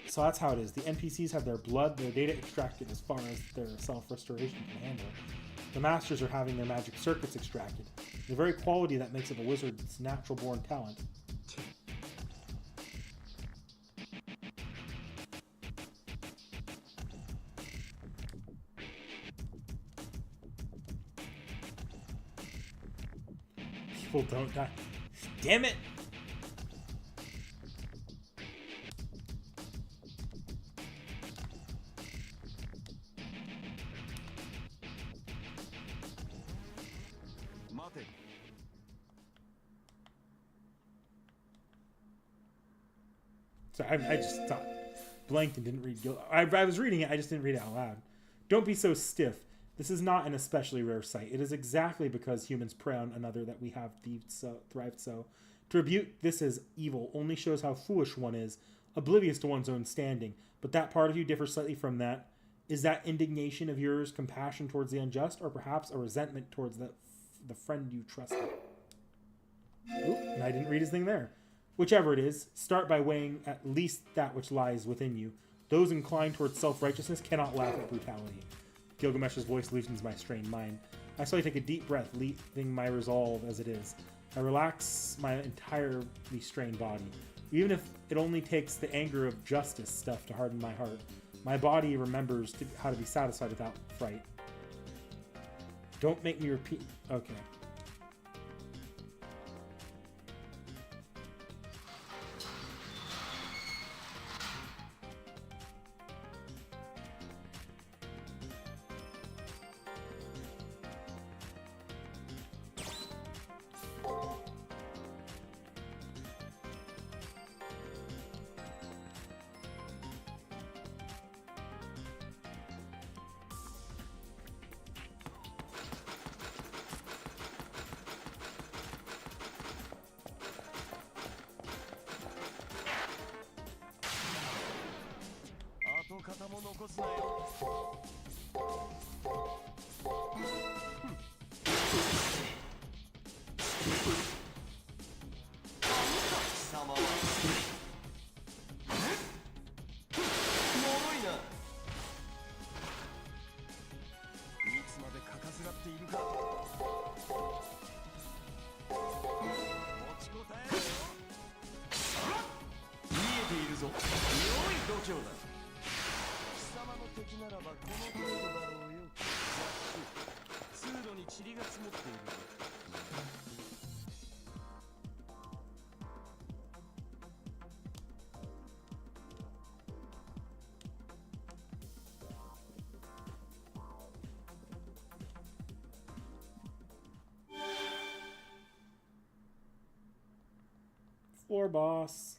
So that's how it is. The NPCs have their blood, their data extracted as far as their self-restoration can handle. The masters are having their magic circuits extracted. The very quality that makes of a wizard's natural-born talent. People don't die. Damn it! Sorry, I just thought, blanked and didn't read. I was reading it, I just didn't read it out loud. Don't be so stiff. This is not an especially rare sight. It is exactly because humans prey on another that we have thrived so. To rebuke this as evil only shows how foolish one is, oblivious to one's own standing. But that part of you differs slightly from that. Is that indignation of yours compassion towards the unjust, or perhaps a resentment towards the friend you trusted? Oop, and I didn't read his thing there. Whichever it is, start by weighing at least that which lies within you. Those inclined towards self-righteousness cannot laugh at brutality. Gilgamesh's voice loosens my strained mind. I slowly take a deep breath, leaving my resolve as it is. I relax my entirely strained body. Even if it only takes the anger of justice stuff to harden my heart, my body remembers how to be satisfied without fright. Don't make me repeat... Okay. Floor boss.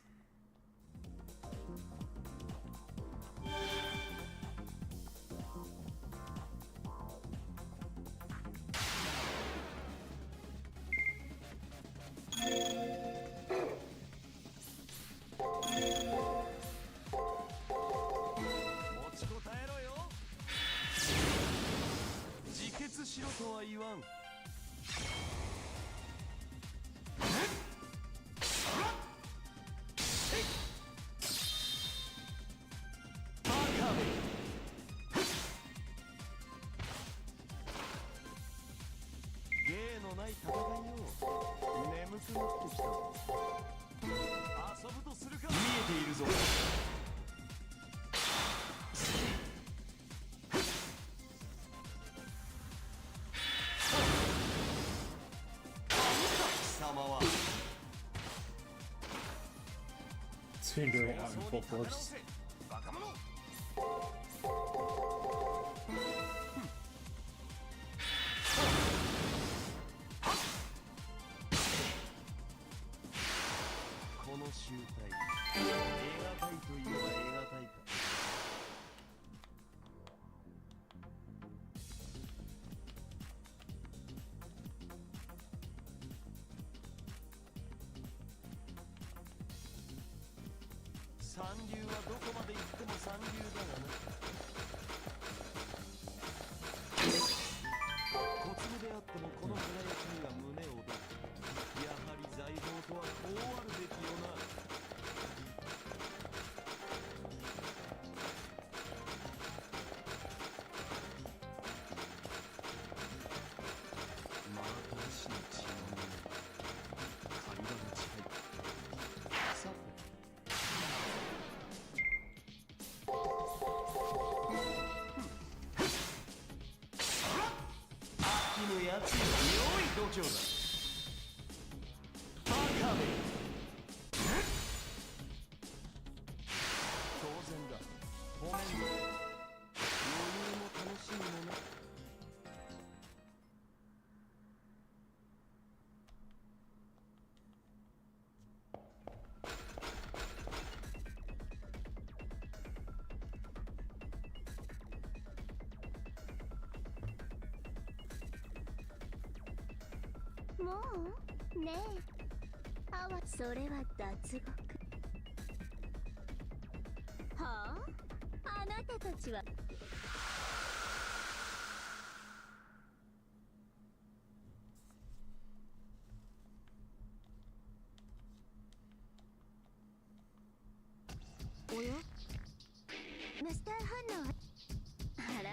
Tsundere out in full force. もうねえあわそれは脱獄はああなたたちはおやマスター反応あら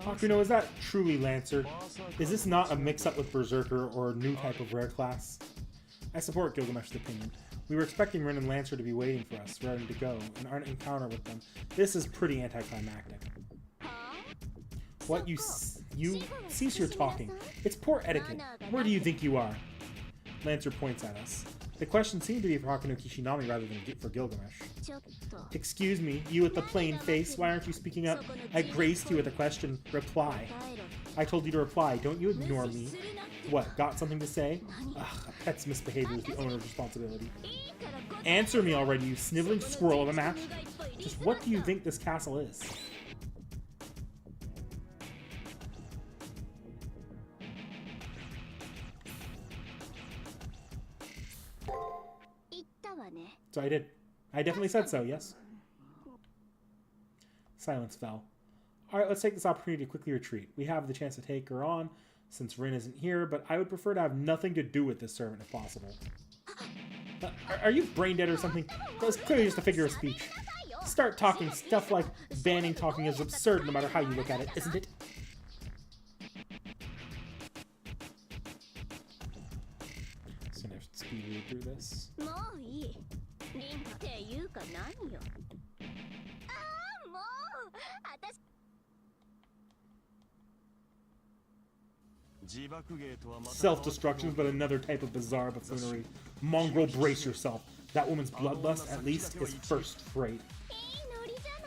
Hakuno, is that truly Lancer? Is this not a mix-up with Berserker or a new type of rare class? I support Gilgamesh's opinion. We were expecting Rin and Lancer to be waiting for us, ready to go, and our encounter with them. This is pretty anticlimactic. What, you cease your talking. It's poor etiquette. Where do you think you are? Lancer points at us. The question seemed to be for Hakuno Kishinami rather than for Gilgamesh. Excuse me, you with the plain face, why aren't you speaking up? I graced you with a question. Reply. I told you to reply, don't you ignore me. What, got something to say? Ugh, a pet's misbehavior is the owner's responsibility. Answer me already, you sniveling squirrel of a match. Just what do you think this castle is? So I did. I definitely said so, yes. Silence fell. Alright, let's take this opportunity to quickly retreat. We have the chance to take her on, since Rin isn't here, but I would prefer to have nothing to do with this servant if possible. Are you brain dead or something? That was clearly just a figure of speech. Start talking. Stuff like banning talking is absurd no matter how you look at it, isn't it? Just gonna speed read through this. Self-destruction is but another type of bizarre buffoonery. Mongrel, brace yourself. That woman's bloodlust, at least, is first-rate.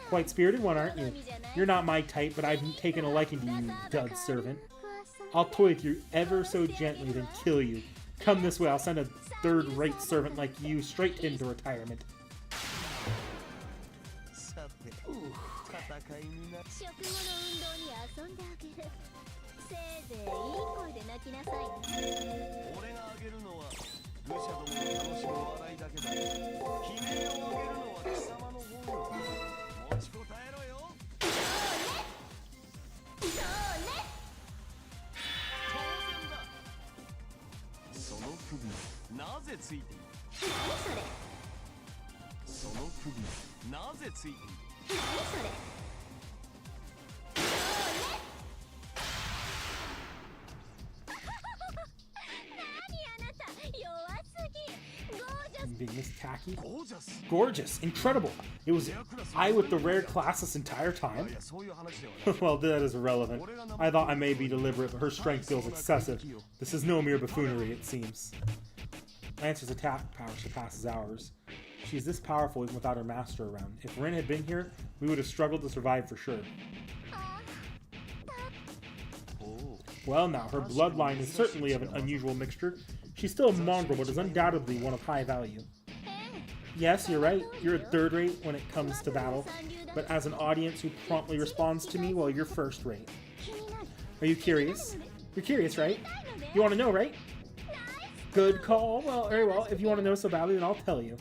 Quite spirited one, aren't you? You're not my type, but I've taken a liking to you, dud servant. I'll toy with you ever so gently, then kill you. Come this way, I'll send a third-rate servant like you straight into retirement. Being this tacky? Gorgeous! Incredible! It was I with the rare class this entire time? Well, that is irrelevant. I thought I may be deliberate, but her strength feels excessive. This is no mere buffoonery, it seems. Lancer's attack power surpasses ours. She's this powerful even without her master around. If Rin had been here, we would have struggled to survive for sure. Well now, her bloodline is certainly of an unusual mixture. She's still a mongrel, but is undoubtedly one of high value. Yes, you're right. You're a third rate when it comes to battle, but as an audience who promptly responds to me, well, you're first rate. Are you curious? You're curious, right? You want to know, right? Good call. Well, very well. If you want to know so badly, then I'll tell you.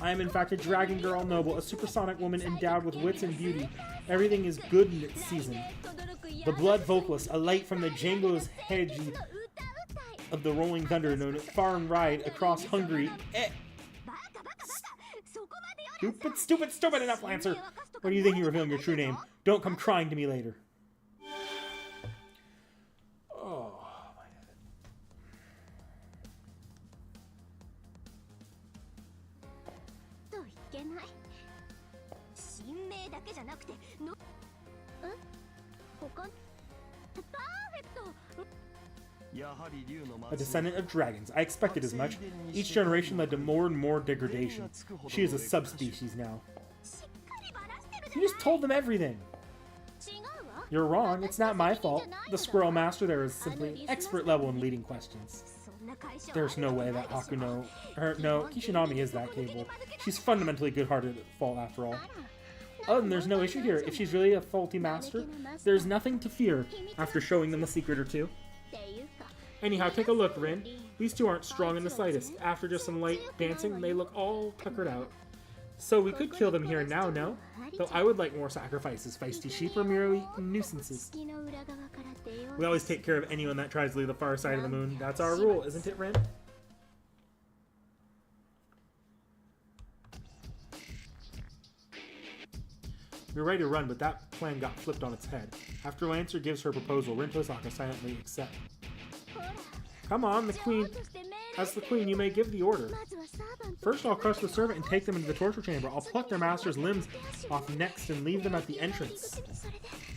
I am in fact a dragon girl noble, a supersonic woman endowed with wits and beauty. Everything is good in its season. The blood vocalist, a light from the Django's Hedgie of the rolling thunder, known as far and ride across Hungary. Stupid enough, Lancer! What do you think you're revealing your true name? Don't come crying to me later. Oh, my head. A descendant of dragons. I expected as much. Each generation led to more and more degradation. She is a subspecies now. You just told them everything. You're wrong. It's not my fault. The Squirrel Master there is simply expert level in leading questions. There's no way that Hakuno... no, Kishinami is that capable. She's fundamentally good-hearted at fault after all. Oh, and there's no issue here. If she's really a faulty master, there's nothing to fear after showing them a secret or two. Anyhow, take a look, Rin. These two aren't strong in the slightest. After just some light dancing, they look all tuckered out. So we could kill them here now, no? Though I would like more sacrifices. Feisty sheep are merely nuisances. We always take care of anyone that tries to leave the far side of the moon. That's our rule, isn't it, Rin? We were ready to run, but that plan got flipped on its head. After Lancer gives her proposal, Rin Tosaka silently accepts. Come on, the queen. As the queen, you may give the order. First, I'll crush the servant and take them into the torture chamber. I'll pluck their master's limbs off next and leave them at the entrance.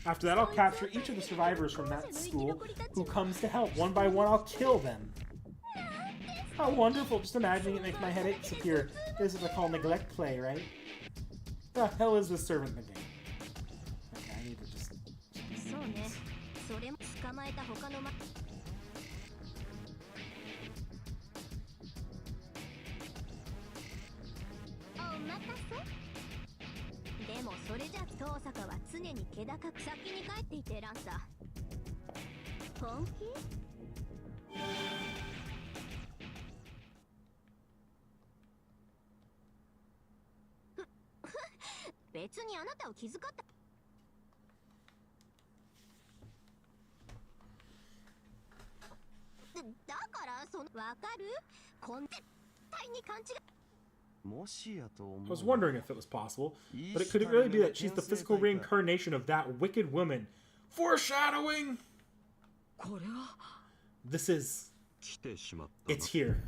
After that, I'll capture each of the survivors from that school who comes to help. One by one, I'll kill them. How wonderful. Just imagining it makes my headache disappear. This is what they call neglect play, right? The hell is this servant in the game? Okay, I need to just... I was wondering if it was possible, but could it really be that she's the physical reincarnation of that wicked woman? Foreshadowing! This is... It's here.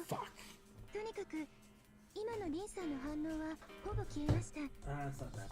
Fuck. That's not bad.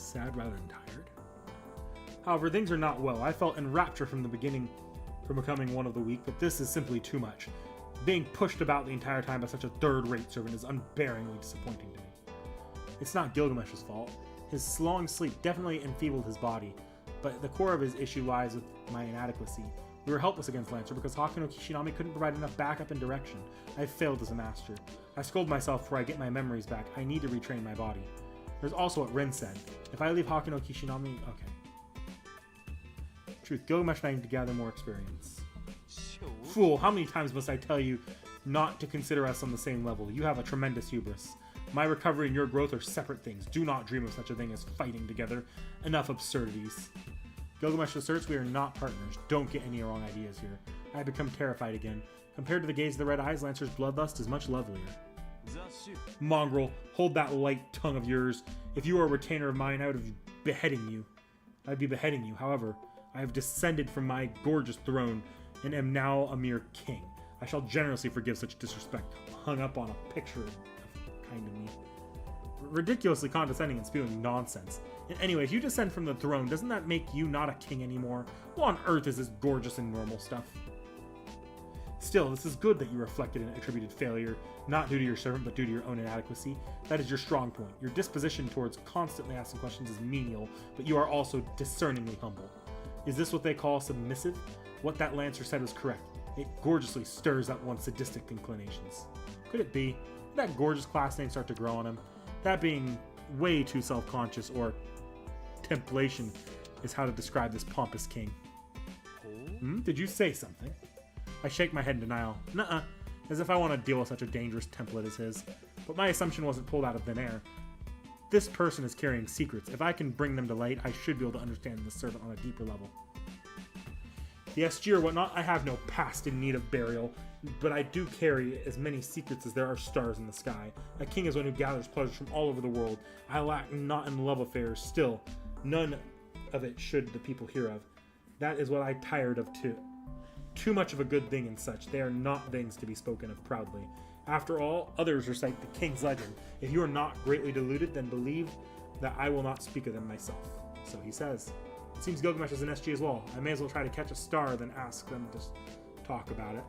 sad rather than tired. However, things are not well. I felt in rapture from the beginning for becoming one of the weak, but this is simply too much. Being pushed about the entire time by such a third-rate servant is unbearingly disappointing to me. It's not Gilgamesh's fault. His long sleep definitely enfeebled his body, but the core of his issue lies with my inadequacy. We were helpless against Lancer because Hakuno Kishinami couldn't provide enough backup and direction. I failed as a master. I scold myself before I get my memories back. I need to retrain my body. There's also what Rin said. If I leave Hakuno Kishinami... Okay. Truth, Gilgamesh and I need to gather more experience. Fool, how many times must I tell you not to consider us on the same level? You have a tremendous hubris. My recovery and your growth are separate things. Do not dream of such a thing as fighting together. Enough absurdities. Gilgamesh asserts we are not partners. Don't get any wrong ideas here. I become terrified again. Compared to the gaze of the red eyes, Lancer's bloodlust is much lovelier. Mongrel, hold that light tongue of yours. If you were a retainer of mine, I would be beheading you. However, I have descended from my gorgeous throne and am now a mere king. I shall generously forgive such disrespect, hung up on a picture of kind of me. Ridiculously condescending and spewing nonsense. And anyway, if you descend from the throne, doesn't that make you not a king anymore? What on earth is this gorgeous and normal stuff? Still, this is good that you reflected and attributed failure, not due to your servant, but due to your own inadequacy. That is your strong point. Your disposition towards constantly asking questions is menial, but you are also discerningly humble. Is this what they call submissive? What that Lancer said was correct. It gorgeously stirs up one's sadistic inclinations. Could it be? Did that gorgeous class name start to grow on him? That being way too self-conscious, or templation is how to describe this pompous king. Did you say something? I shake my head in denial. Nuh-uh. As if I want to deal with such a dangerous template as his. But my assumption wasn't pulled out of thin air. This person is carrying secrets. If I can bring them to light, I should be able to understand the servant on a deeper level. The SG or whatnot, I have no past in need of burial, but I do carry as many secrets as there are stars in the sky. A king is one who gathers pleasures from all over the world. I lack not in love affairs. Still, none of it should the people hear of. That is what I tired of too. Too much of a good thing and such. They are not things to be spoken of proudly. After all, others recite the king's legend. If you are not greatly deluded, then believe that I will not speak of them myself. So he says. It seems Gilgamesh is an SG as well. I may as well try to catch a star than ask them to talk about it.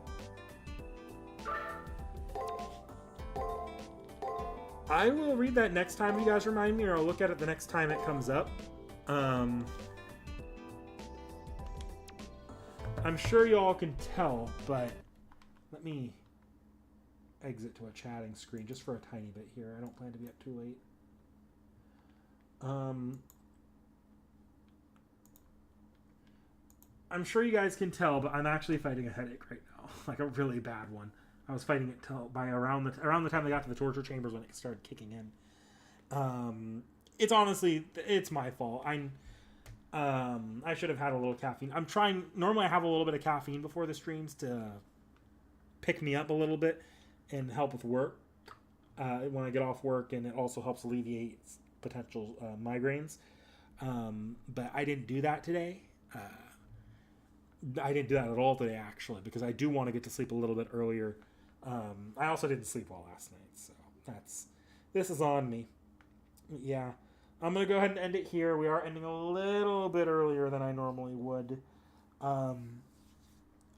I will read that next time you guys remind me, or I'll look at it the next time it comes up. I'm sure you all can tell, but let me exit to a chatting screen just for a tiny bit here. I don't plan to be up too late. I'm sure you guys can tell, but I'm actually fighting a headache right now, like a really bad one. I was fighting it till by around the time I got to the torture chambers when it started kicking in. It's honestly, it's my fault. I should have had a little caffeine. I'm trying. Normally, I have a little bit of caffeine before the streams to pick me up a little bit and help with work when I get off work, and it also helps alleviate potential migraines. But I didn't do that today. I didn't do that at all today, actually, because I do want to get to sleep a little bit earlier. I also didn't sleep well last night, so this is on me. Yeah, I'm going to go ahead and end it here. We are ending a little bit earlier than I normally would. I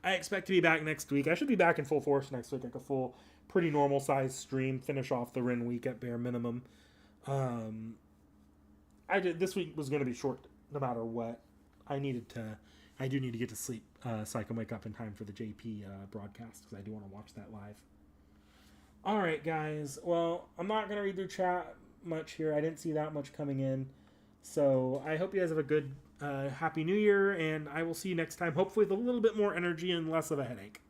expect to be back next week. I should be back in full force next week, like a full, pretty normal-sized stream, finish off the Rin week at bare minimum. This week was going to be short no matter what. I do need to get to sleep so I can wake up in time for the JP broadcast, because I do want to watch that live. All right, guys. Well, I'm not going to read through chat much here. I didn't see that much coming in. So I hope you guys have a good Happy New Year, and I will see you next time, hopefully with a little bit more energy and less of a headache.